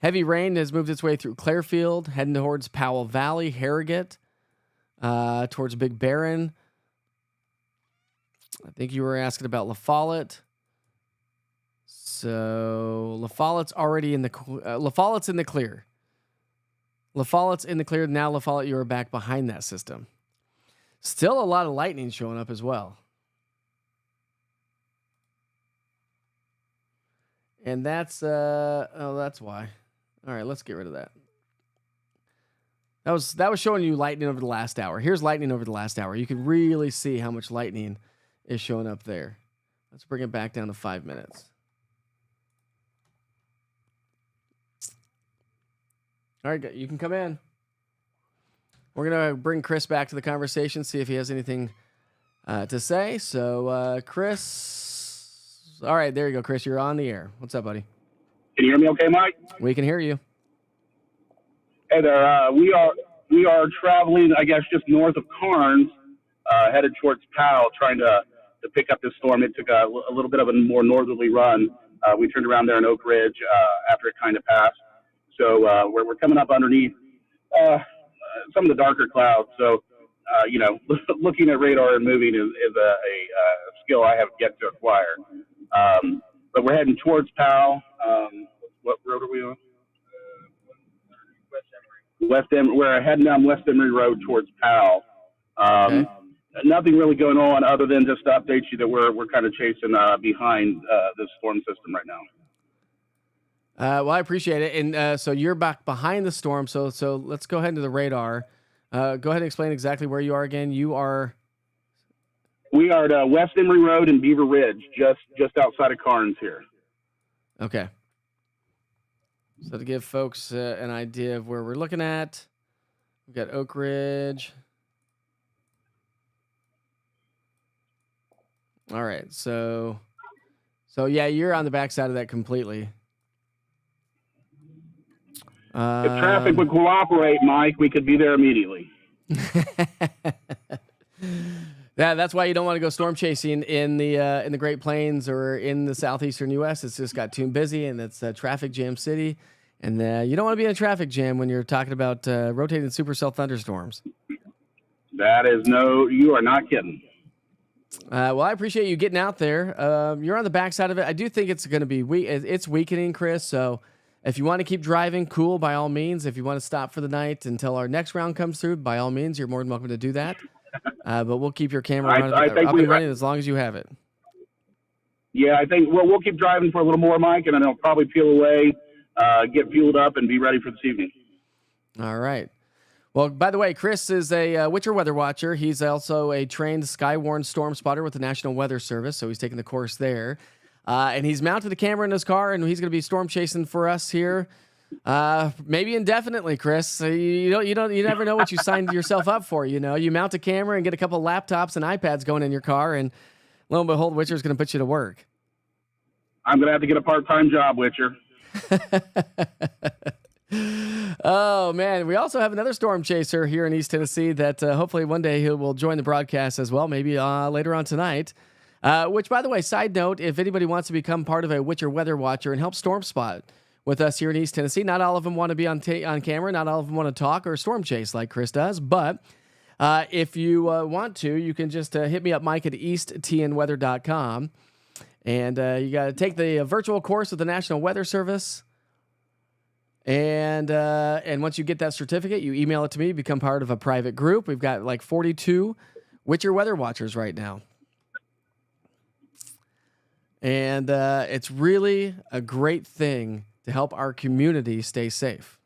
Heavy rain has moved its way through Clearfield, heading towards Powell Valley, Harrogate, towards Big Barren. I think you were asking about La Follette. So La Follette's already in the La Follette's in the clear. La Follette's in the clear. Now La Follette, you are back behind that system. Still a lot of lightning showing up as well. And that's that's why. All right, let's get rid of that. That was showing you lightning over the last hour. Here's lightning over the last hour. You can really see how much lightning is showing up there. Let's bring it back down to 5 minutes. All right, you can come in. We're going to bring Chris back to the conversation, see if he has anything to say. So, Chris. All right, there you go, Chris. You're on the air. What's up, buddy? Can you hear me okay, Mike? We can hear you. Hey there. We are traveling, I guess, just north of Carnes, headed towards Powell, trying to pick up this storm. It took a little bit of a more northerly run. We turned around there in Oak Ridge after it kind of passed. So we're coming up underneath some of the darker clouds. So, looking at radar and moving is a skill I have yet to acquire. But we're heading towards Powell. What road are we on? West Emory. We're heading down West Emory Road towards Powell. Okay. Nothing really going on other than just to update you that we're kind of chasing behind this storm system right now. Well, I appreciate it. And so you're back behind the storm. So let's go ahead to the radar. Go ahead and explain exactly where you are again. We are at West Emory Road and Beaver Ridge, just outside of Carnes here. Okay. So to give folks an idea of where we're looking at, we've got Oak Ridge. All right. So yeah, you're on the backside of that completely. If traffic would cooperate, Mike, we could be there immediately. Yeah, that's why you don't want to go storm chasing in the Great Plains or in the southeastern U.S. It's just got too busy, and it's a traffic jam city. And you don't want to be in a traffic jam when you're talking about rotating supercell thunderstorms. You are not kidding. Well, I appreciate you getting out there. You're on the backside of it. I do think it's going to be it's weakening, Chris. So if you want to keep driving, cool, by all means. If you want to stop for the night until our next round comes through, by all means, you're more than welcome to do that. But we'll keep your camera up and running as long as you have it. Yeah, I think we'll keep driving for a little more, Mike, and then I'll probably peel away, get fueled up, and be ready for this evening. All right. Well, by the way, Chris is a Witcher weather watcher. He's also a trained Skywarn storm spotter with the National Weather Service, so he's taking the course there. And he's mounted a camera in his car, and he's going to be storm chasing for us here, maybe indefinitely, Chris. You never know what you signed yourself up for. You mount a camera and get a couple laptops and iPads going in your car, and lo and behold, Witcher's going to put you to work. I'm going to have to get a part-time job, Witcher. Oh, man. We also have another storm chaser here in East Tennessee that hopefully one day he will join the broadcast as well, maybe later on tonight. Which, by the way, side note, if anybody wants to become part of a Witcher weather watcher and help storm spot with us here in East Tennessee. Not all of them want to be on camera. Not all of them want to talk or storm chase like Chris does. But if you want to, you can just hit me up, Mike, at easttnweather.com. And you got to take the virtual course with the National Weather Service. And once you get that certificate, you email it to me, become part of a private group. We've got like 42 Witcher Weather Watchers right now. And it's really a great thing to help our community stay safe.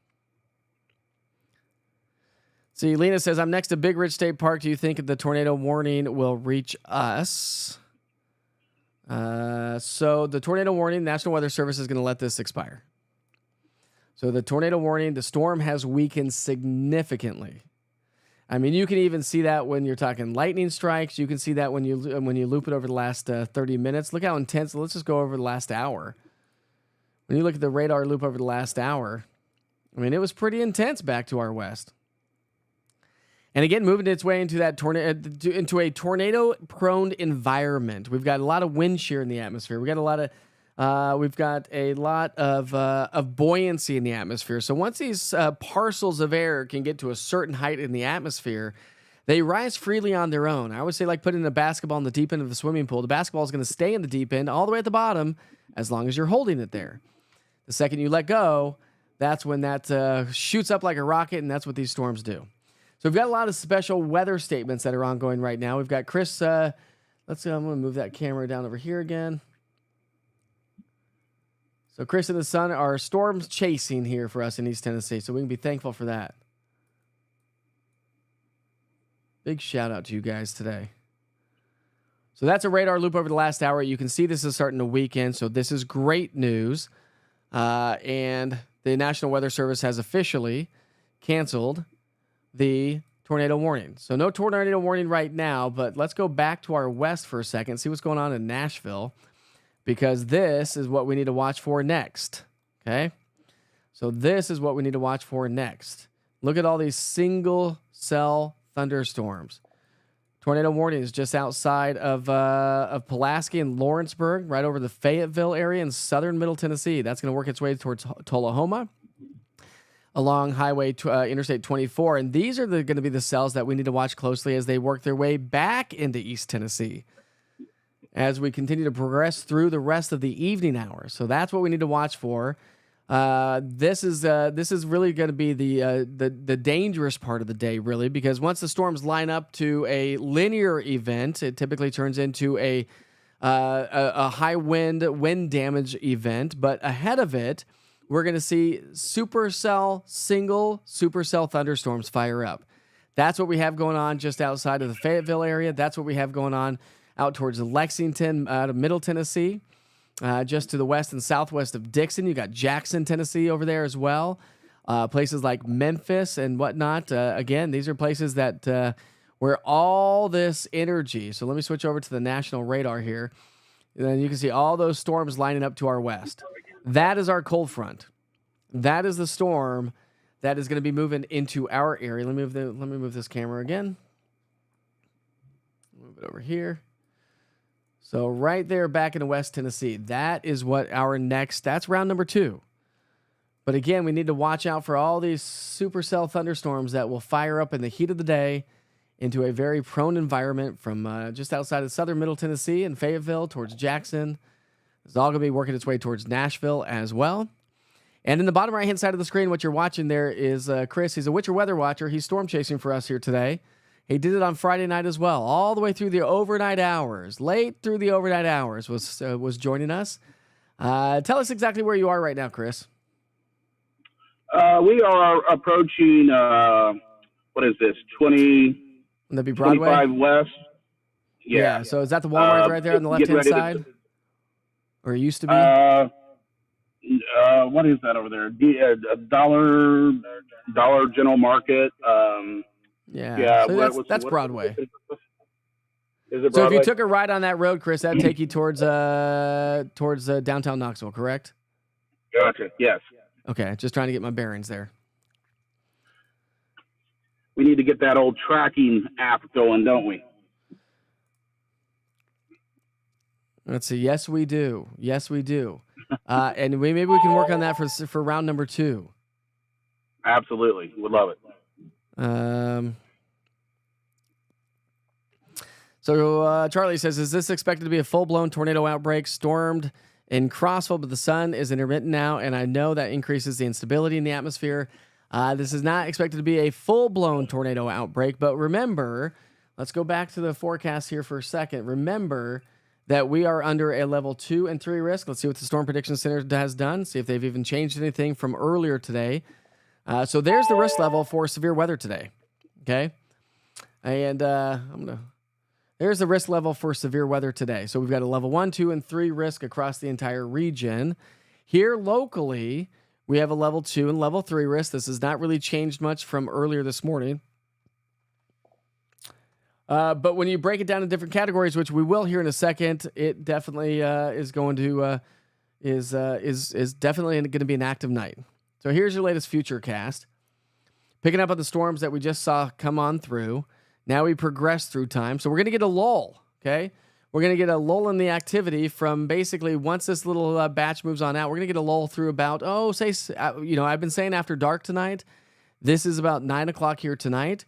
See, Lena says, I'm next to Big Ridge State Park. Do you think the tornado warning will reach us? So the tornado warning, National Weather Service is going to let this expire. So the tornado warning, the storm has weakened significantly. I mean, you can even see that when you're talking lightning strikes. You can see that when you loop it over the last 30 minutes. Look how intense. Let's just go over the last hour. When you look at the radar loop over the last hour, I mean, it was pretty intense back to our west. And again, moving its way into that into a tornado-prone environment. We've got a lot of wind shear in the atmosphere. We've got a lot of buoyancy in the atmosphere. So once these parcels of air can get to a certain height in the atmosphere, they rise freely on their own. I always say, like putting a basketball in the deep end of the swimming pool. The basketball is going to stay in the deep end all the way at the bottom as long as you're holding it there. The second you let go, that's when that shoots up like a rocket, and that's what these storms do. So we've got a lot of special weather statements that are ongoing right now. We've got Chris. I'm going to move that camera down over here again. So Chris and the Sun are storm chasing here for us in East Tennessee, so we can be thankful for that. Big shout out to you guys today. So that's a radar loop over the last hour. You can see this is starting to weaken, so this is great news. And the National Weather Service has officially canceled the tornado warning. So no tornado warning right now, but let's go back to our west for a second, see what's going on in Nashville, because this is what we need to watch for next. Okay? So this is what we need to watch for next. Look at all these single cell thunderstorms. Tornado warning is just outside of Pulaski and Lawrenceburg, right over the Fayetteville area in southern Middle Tennessee. That's going to work its way towards Tullahoma along Interstate 24. And these are going to be the cells that we need to watch closely as they work their way back into East Tennessee as we continue to progress through the rest of the evening hours. So that's what we need to watch for. This is really going to be the dangerous part of the day, really, because once the storms line up to a linear event, it typically turns into a high wind damage event. But ahead of it, we're going to see single supercell thunderstorms fire up. That's what we have going on just outside of the Fayetteville area. That's what we have going on out towards Lexington, out of Middle Tennessee. Just to the west and southwest of Dixon, you got Jackson, Tennessee over there as well. Places like Memphis and whatnot. Again, these are places that where all this energy. So let me switch over to the national radar here. And then you can see all those storms lining up to our west. That is our cold front. That is the storm that is going to be moving into our area. Let me move this camera again. Move it over here. So right there back in West Tennessee, that is what that's round number 2. But again, we need to watch out for all these supercell thunderstorms that will fire up in the heat of the day into a very prone environment from just outside of southern Middle Tennessee and Fayetteville towards Jackson. It's all going to be working its way towards Nashville as well. And in the bottom right-hand side of the screen, what you're watching there is Chris. He's a Witcher Weather Watcher. He's storm chasing for us here today. He did it on Friday night as well, all the way through the overnight hours. Late through the overnight hours was joining us. Tell us exactly where you are right now, Chris. We are approaching, what is this, 20... Would that be Broadway? 25 west. Yeah. So is that the Walmart right there on the left-hand side? Or it used to be? What is that over there? Dollar General Market. Yeah. So that's Broadway. Is it Broadway? So if you took a ride on that road, Chris, that'd take you towards downtown Knoxville, correct? Gotcha. Yes. Okay. Just trying to get my bearings there. We need to get that old tracking app going, don't we? Let's see. Yes, we do. And maybe we can work on that for round number 2. Absolutely. Would love it. So Charlie says, is this expected to be a full-blown tornado outbreak? Stormed in Crossville, but the sun is intermittent now, and I know that increases the instability in the atmosphere. This is not expected to be a full-blown tornado outbreak, but remember, let's go back to the forecast here for a second. Remember that we are under a level 2 and 3 risk. Let's see what the Storm Prediction Center has done, see if they've even changed anything from earlier today. So there's the risk level for severe weather today, okay? And there's the risk level for severe weather today. So we've got a level 1, 2, and 3 risk across the entire region. Here locally, we have a level 2 and level 3 risk. This has not really changed much from earlier this morning. But when you break it down in different categories, which we will here in a second, it definitely is going to is definitely going to be an active night. So here's your latest Futurecast. Picking up on the storms that we just saw come on through. Now we progress through time. So we're going to get a lull, okay? We're going to get a lull in the activity from basically once this little batch moves on out, we're going to get a lull through about, I've been saying after dark tonight. This is about 9 o'clock here tonight.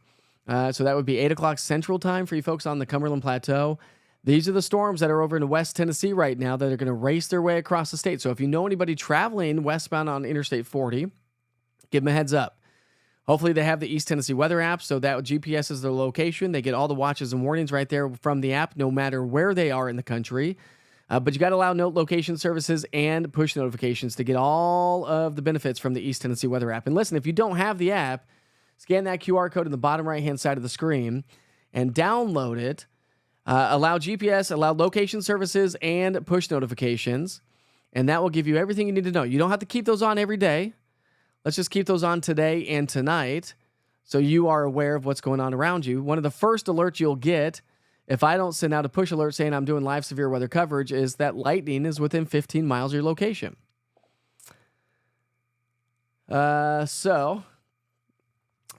So that would be 8 o'clock Central Time for you folks on the Cumberland Plateau. These are the storms that are over in West Tennessee right now that are going to race their way across the state. So if you know anybody traveling westbound on Interstate 40, give them a heads up. Hopefully they have the East Tennessee weather app, so that GPS is their location. They get all the watches and warnings right there from the app, no matter where they are in the country. But you got to allow note location services and push notifications to get all of the benefits from the East Tennessee weather app. And listen, if you don't have the app, scan that QR code in the bottom right-hand side of the screen and download it. Allow GPS, allow location services, and push notifications. And that will give you everything you need to know. You don't have to keep those on every day. Let's just keep those on today and tonight so you are aware of what's going on around you. One of the first alerts you'll get if I don't send out a push alert saying I'm doing live severe weather coverage is that lightning is within 15 miles of your location. So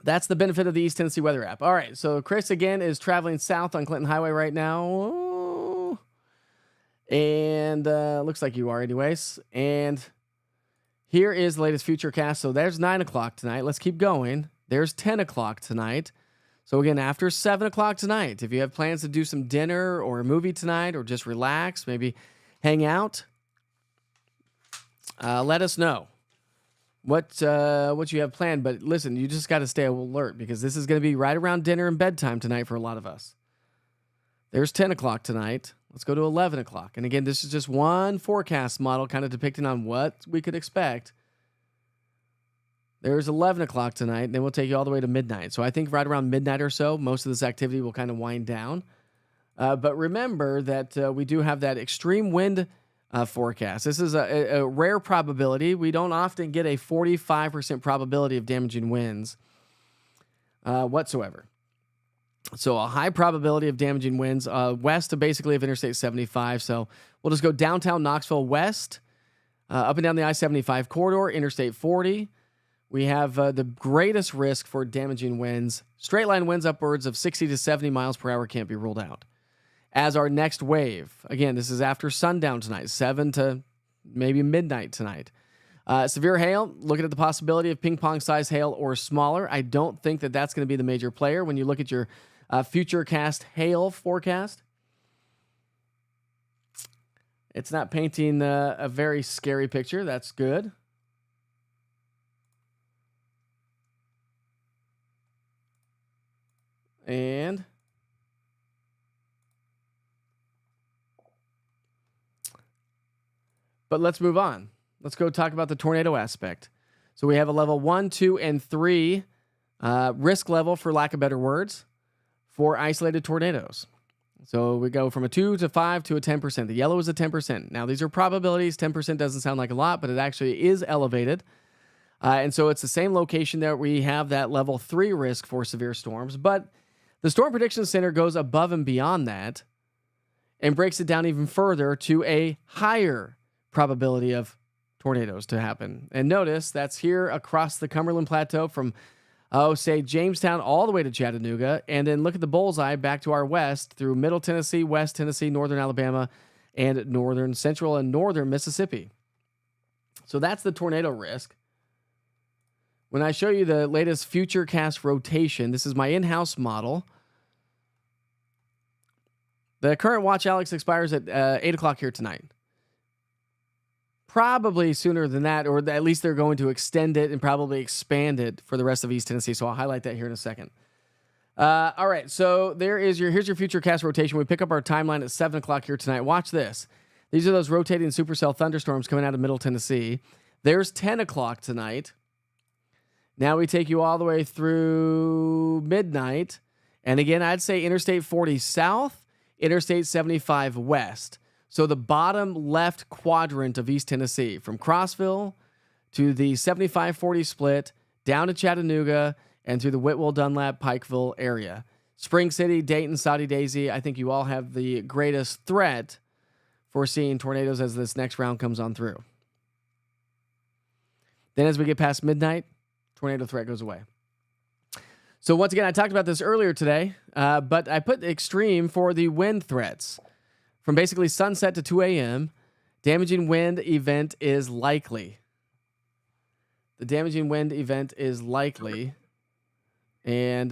that's the benefit of the East Tennessee weather app. All right, so Chris, again, is traveling south on Clinton Highway right now. And looks like you are anyways. And here is the latest Futurecast. So there's 9 o'clock tonight. Let's keep going. There's 10 o'clock tonight. So again, after 7 o'clock tonight, if you have plans to do some dinner or a movie tonight or just relax, maybe hang out, let us know what you have planned. But listen, you just got to stay alert because this is going to be right around dinner and bedtime tonight for a lot of us. There's 10 o'clock tonight. Let's go to 11 o'clock. And again, this is just one forecast model kind of depicting on what we could expect. There's 11 o'clock tonight, and then we'll take you all the way to midnight. So I think right around midnight or so, most of this activity will kind of wind down. But remember that we do have that extreme wind forecast. This is a rare probability. We don't often get a 45% probability of damaging winds whatsoever. So a high probability of damaging winds west of basically of Interstate 75. So we'll just go downtown Knoxville west, up and down the I-75 corridor, Interstate 40. We have the greatest risk for damaging winds. Straight line winds upwards of 60 to 70 miles per hour can't be ruled out. As our next wave, again, this is after sundown tonight, 7 to maybe midnight tonight. Severe hail, looking at the possibility of ping pong size hail or smaller. I don't think that that's going to be the major player when you look at your Futurecast hail forecast. It's not painting a very scary picture. That's good. But let's move on. Let's go talk about the tornado aspect. So we have a level 1, 2, and 3 risk level, for lack of better words, for isolated tornadoes. So we go from a 2 to 5 to a 10%. The yellow is a 10%. Now, these are probabilities. 10% doesn't sound like a lot, but it actually is elevated. And so it's the same location that we have that level 3 risk for severe storms. But the Storm Prediction Center goes above and beyond that and breaks it down even further to a higher probability of tornadoes to happen. And notice that's here across the Cumberland Plateau from, say, Jamestown all the way to Chattanooga. And then look at the bullseye back to our west through Middle Tennessee, West Tennessee, Northern Alabama, and Northern Central and Northern Mississippi. So that's the tornado risk. When I show you the latest Futurecast rotation, this is my in-house model. The current watch, Alex, expires at 8 o'clock here tonight. Probably sooner than that, or at least they're going to extend it and probably expand it for the rest of East Tennessee. So I'll highlight that here in a second. All right, so here's your Futurecast rotation. We pick up our timeline at 7 o'clock here tonight. Watch this. These are those rotating supercell thunderstorms coming out of Middle Tennessee. There's 10 o'clock tonight. Now we take you all the way through midnight. And again, I'd say Interstate 40 south, Interstate 75 west. So the bottom left quadrant of East Tennessee, from Crossville to the 75-40 split, down to Chattanooga, and through the Whitwell, Dunlap, Pikeville area. Spring City, Dayton, Saudi Daisy, I think you all have the greatest threat for seeing tornadoes as this next round comes on through. Then as we get past midnight, tornado threat goes away. So once again, I talked about this earlier today, but I put extreme for the wind threats. From basically sunset to 2 a.m., damaging wind event is likely. The damaging wind event is likely. And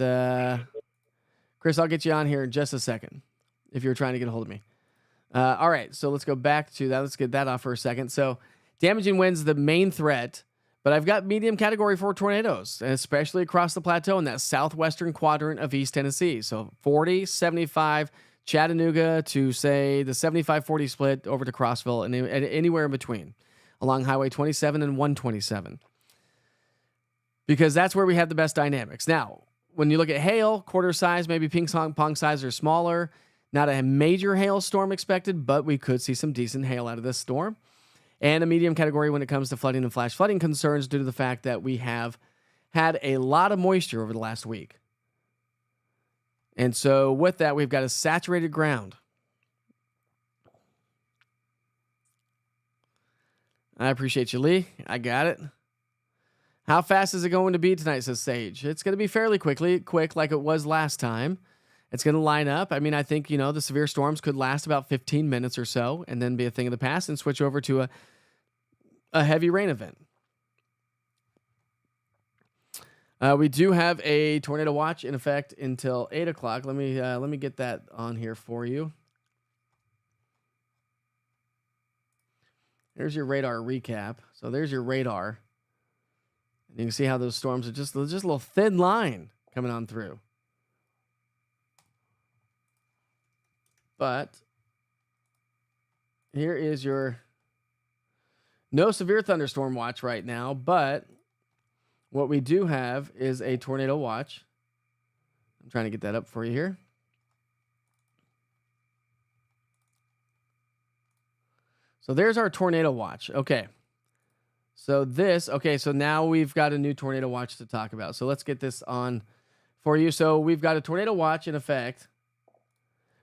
Chris, I'll get you on here in just a second if you're trying to get a hold of me. All right, so let's go back to that. Let's get that off for a second. So damaging winds, the main threat, but I've got medium category for tornadoes, especially across the plateau in that southwestern quadrant of East Tennessee. So 40, 75, Chattanooga to, say, the 75-40 split over to Crossville and anywhere in between along Highway 27 and 127. Because that's where we have the best dynamics. Now, when you look at hail, quarter size, maybe ping pong size or smaller, not a major hailstorm expected, but we could see some decent hail out of this storm. And a medium category when it comes to flooding and flash flooding concerns due to the fact that we have had a lot of moisture over the last week. And so with that, we've got a saturated ground. I appreciate you, Lee. I got it. How fast is it going to be tonight, says Sage? It's going to be fairly quick like it was last time. It's going to line up. I mean, I think, the severe storms could last about 15 minutes or so and then be a thing of the past and switch over to a heavy rain event. We do have a tornado watch in effect until 8 o'clock. Let me get that on here for you. There's your radar recap. So there's your radar. And you can see how those storms are just a little thin line coming on through. But here is your no severe thunderstorm watch right now, but what we do have is a tornado watch. I'm trying to get that up for you here. So there's our tornado watch. Okay. So now we've got a new tornado watch to talk about. So let's get this on for you. So we've got a tornado watch in effect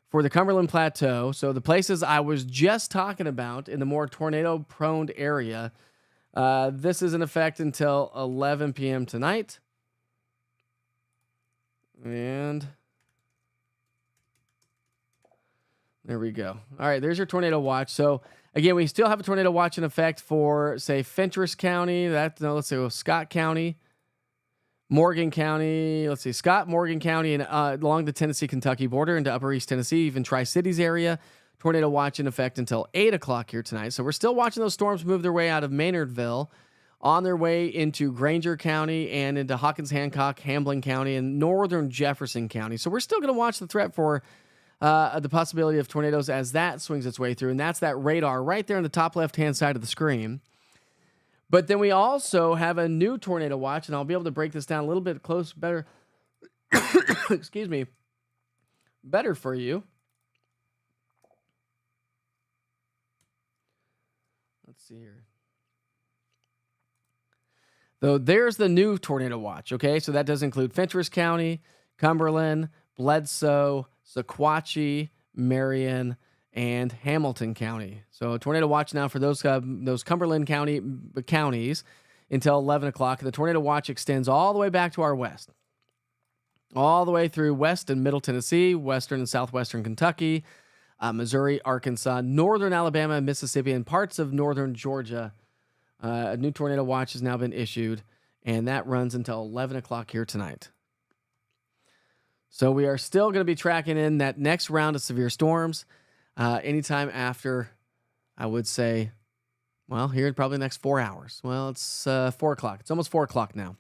for the Cumberland Plateau. So the places I was just talking about in the more tornado-prone area, this is in effect until 11 p.m. tonight. And there we go. All right, there's your tornado watch. So again, we still have a tornado watch in effect for, say, Fentress County. Let's say Scott County, Morgan County. Let's see, Scott, Morgan County, and along the Tennessee-Kentucky border into Upper East Tennessee, even Tri-Cities area. Tornado watch in effect until 8 o'clock here tonight. So we're still watching those storms move their way out of Maynardville, on their way into Granger County and into Hawkins, Hancock, Hamblin County, and northern Jefferson County. So we're still going to watch the threat for the possibility of tornadoes as that swings its way through. And that's that radar right there on the top left-hand side of the screen. But then we also have a new tornado watch, and I'll be able to break this down a little bit better. Excuse me. Better for you. Let's see here. So there's the new tornado watch, okay? So that does include Fentress County, Cumberland, Bledsoe, Sequatchie, Marion, and Hamilton County. So a tornado watch now for those Cumberland counties until 11 o'clock. The tornado watch extends all the way back to our west, all the way through west and middle Tennessee, western and southwestern Kentucky, Missouri, Arkansas, northern Alabama, Mississippi, and parts of northern Georgia A new tornado watch has now been issued, and that runs until 11 o'clock here tonight. So we are still going to be tracking in that next round of severe storms anytime after, I would say, well, here in probably the next 4 hours. Well, it's 4 o'clock. It's almost 4 o'clock now.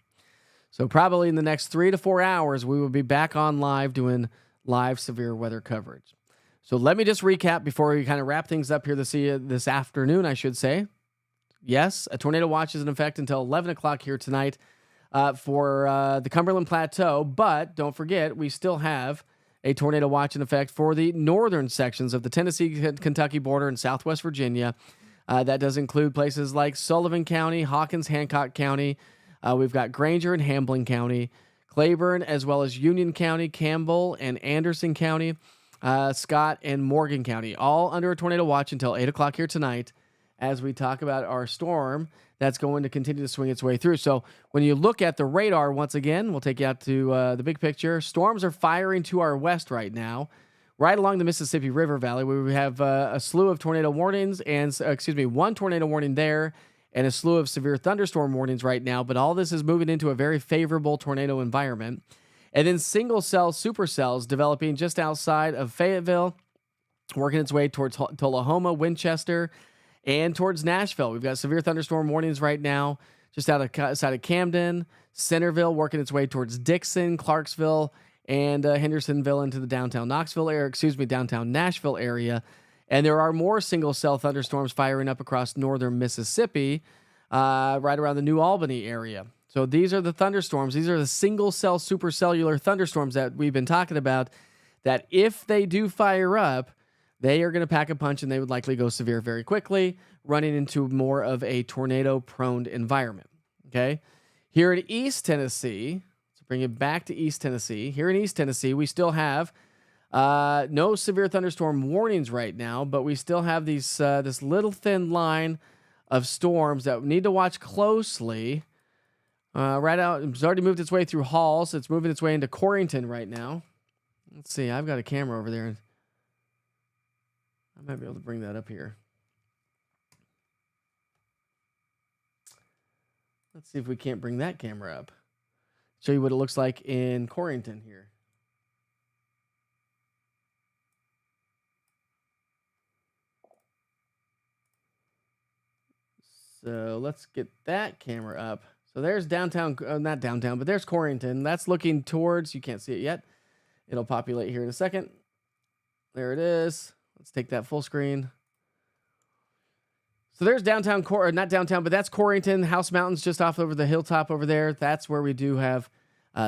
So probably in the next 3 to 4 hours, we will be back on live doing live severe weather coverage. So let me just recap before we kind of wrap things up here this afternoon, I should say. Yes, a tornado watch is in effect until 11 o'clock here tonight for the Cumberland Plateau. But don't forget, we still have a tornado watch in effect for the northern sections of the Tennessee-Kentucky border and Southwest Virginia. That does include places like Sullivan County, Hawkins, Hancock County. We've got Granger and Hamblen County, Claiborne, as well as Union County, Campbell and Anderson County, Scott and Morgan County, all under a tornado watch until 8 o'clock here tonight as we talk about our storm that's going to continue to swing its way through. So when you look at the radar, once again, we'll take you out to the big picture. Storms are firing to our west right now, right along the Mississippi River Valley, where we have a slew of tornado warnings and, one tornado warning there and a slew of severe thunderstorm warnings right now. But all this is moving into a very favorable tornado environment. And then single cell supercells developing just outside of Fayetteville, working its way towards Tullahoma, Winchester, and towards Nashville. We've got severe thunderstorm warnings right now just outside of Camden, Centerville, working its way towards Dixon, Clarksville, and Hendersonville into the downtown downtown Nashville area. And there are more single cell thunderstorms firing up across northern Mississippi, right around the New Albany area. So these are the thunderstorms. These are the single cell supercellular thunderstorms that we've been talking about, that if they do fire up, they are going to pack a punch and they would likely go severe very quickly, running into more of a tornado-prone environment. Okay? Here in East Tennessee, let's bring it back to East Tennessee. Here in East Tennessee, we still have no severe thunderstorm warnings right now, but we still have this little thin line of storms that we need to watch closely. Right out, it's already moved its way through Halls. It's moving its way into Corrington right now. Let's see. I've got a camera over there. I might be able to bring that up here. Let's see if we can't bring that camera up. Show you what it looks like in Corrington here. So let's get that camera up. So there's downtown, not downtown, but there's Corrington. That's looking towards, you can't see it yet. It'll populate here in a second. There it is. Let's take that full screen. So there's downtown, not downtown, but that's Corrington. House Mountains just off over the hilltop over there. That's where we do have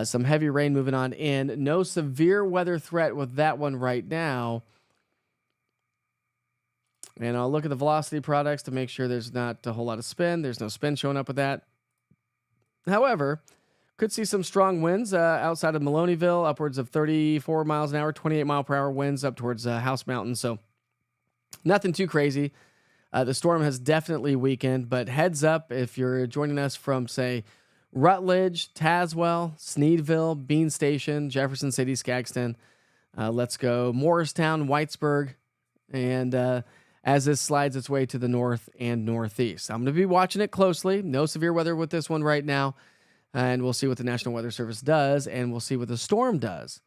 some heavy rain moving on in. No severe weather threat with that one right now. And I'll look at the velocity products to make sure there's not a whole lot of spin. There's no spin showing up with that. However, could see some strong winds outside of Maloneyville, upwards of 34 miles an hour, 28 mile per hour winds up towards House Mountain. So nothing too crazy. The storm has definitely weakened, but heads up if you're joining us from, say, Rutledge, Tazewell, Sneedville, Bean Station, Jefferson City, Skagston. Let's go Morristown, Whitesburg, and as this slides its way to the north and northeast. I'm going to be watching it closely. No severe weather with this one right now. And we'll see what the National Weather Service does, and we'll see what the storm does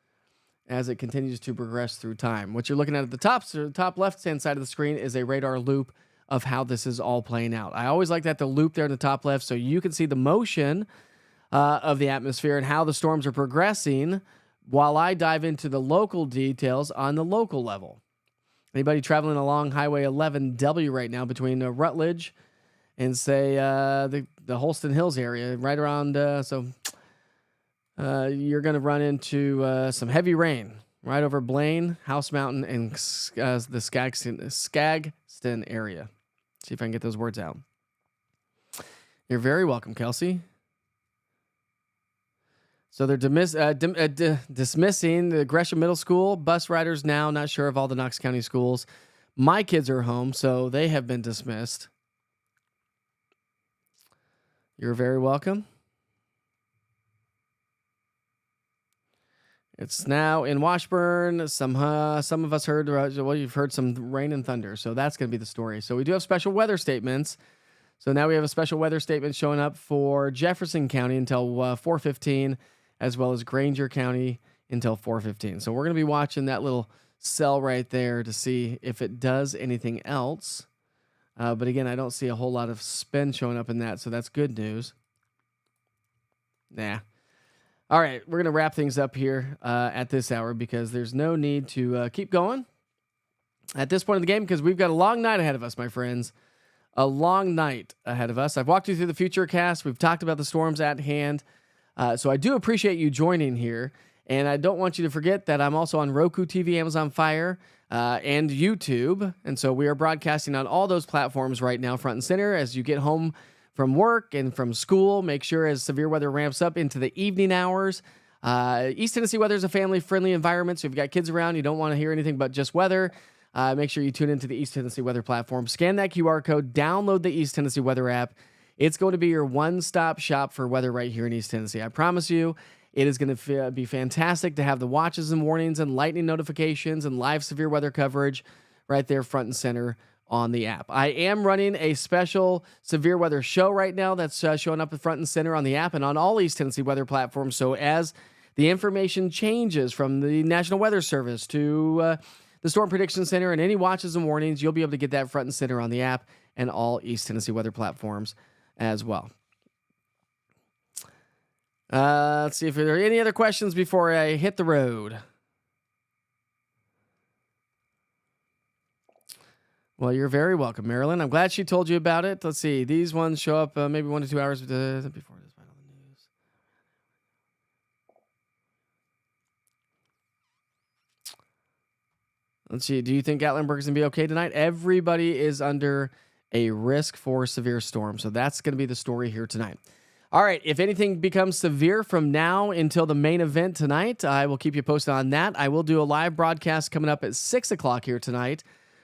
as it continues to progress through time. What you're looking at the top left-hand side of the screen is a radar loop of how this is all playing out. I always like that, the loop there in the top left, so you can see the motion of the atmosphere and how the storms are progressing while I dive into the local details on the local level. Anybody traveling along Highway 11W right now between Rutledge and, say, the Holston Hills area, right around, you're going to run into some heavy rain right over Blaine, House Mountain, and the Skagston area. See if I can get those words out. You're very welcome, Kelsey. So they're dismissing the Gresham Middle School bus riders now. Not sure of all the Knox County schools. My kids are home, so they have been dismissed. You're very welcome. It's now in Washburn. Some of us heard, well, you've heard some rain and thunder, so that's going to be the story. So we do have special weather statements. So now we have a special weather statement showing up for Jefferson County until 4:15, as well as Granger County until 4:15. So we're going to be watching that little cell right there to see if it does anything else. But again, I don't see a whole lot of spin showing up in that, so that's good news. Nah. All right, we're going to wrap things up here at this hour because there's no need to keep going at this point in the game because we've got a long night ahead of us, my friends. A long night ahead of us. I've walked you through the Futurecast. We've talked about the storms at hand. So I do appreciate you joining here. And I don't want you to forget that I'm also on Roku TV, Amazon Fire, and YouTube. And so we are broadcasting on all those platforms right now, front and center. As you get home from work and from school, make sure as severe weather ramps up into the evening hours. East Tennessee weather is a family-friendly environment. So if you've got kids around, you don't want to hear anything but just weather. Make sure you tune into the East Tennessee Weather platform. Scan that QR code. Download the East Tennessee Weather app. It's going to be your one-stop shop for weather right here in East Tennessee. I promise you, it is going to be fantastic to have the watches and warnings and lightning notifications and live severe weather coverage right there front and center on the app. I am running a special severe weather show right now that's showing up at front and center on the app and on all East Tennessee weather platforms. So as the information changes from the National Weather Service to the Storm Prediction Center and any watches and warnings, you'll be able to get that front and center on the app and all East Tennessee weather platforms as well. Let's see if there are any other questions before I hit the road. Well, you're very welcome, Marilyn. I'm glad she told you about it. Let's see. These ones show up maybe 1 to 2 hours before this final news. Let's see. Do you think Gatlinburg is going to be okay tonight? Everybody is under a risk for severe storm. So that's going to be the story here tonight. All right. If anything becomes severe from now until the main event tonight, I will keep you posted on that. I will do a live broadcast coming up at 6 o'clock here tonight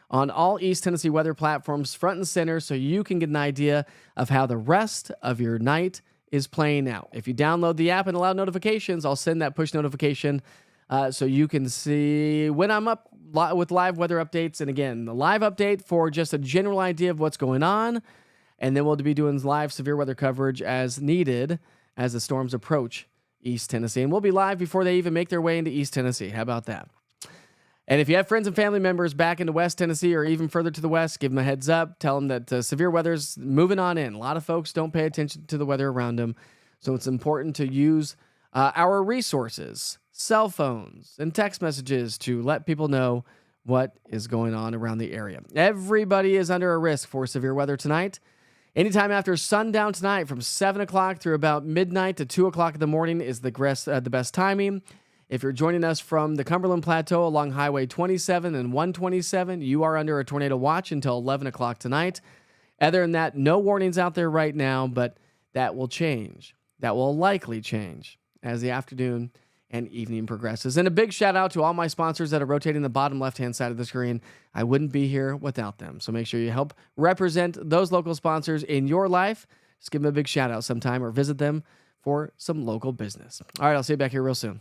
on all East Tennessee weather platforms front and center so you can get an idea of how the rest of your night is playing out. If you download the app and allow notifications, I'll send that push notification so you can see when I'm up with live weather updates. And again, the live update for just a general idea of what's going on. And then we'll be doing live severe weather coverage as needed as the storms approach East Tennessee. And we'll be live before they even make their way into East Tennessee. How about that? And if you have friends and family members back into West Tennessee or even further to the west, give them a heads up. Tell them that severe weather's moving on in. A lot of folks don't pay attention to the weather around them. So it's important to use our resources, cell phones, and text messages to let people know what is going on around the area. Everybody is under a risk for severe weather tonight. Anytime after sundown tonight from 7 o'clock through about midnight to 2 o'clock in the morning is the best timing. If you're joining us from the Cumberland Plateau along Highway 27 and 127, you are under a tornado watch until 11 o'clock tonight. Other than that, no warnings out there right now, but that will change. That will likely change as the afternoon and evening progresses. And a big shout out to all my sponsors that are rotating the bottom left-hand side of the screen. I wouldn't be here without them. So make sure you help represent those local sponsors in your life. Just give them a big shout out sometime or visit them for some local business. All right, I'll see you back here real soon.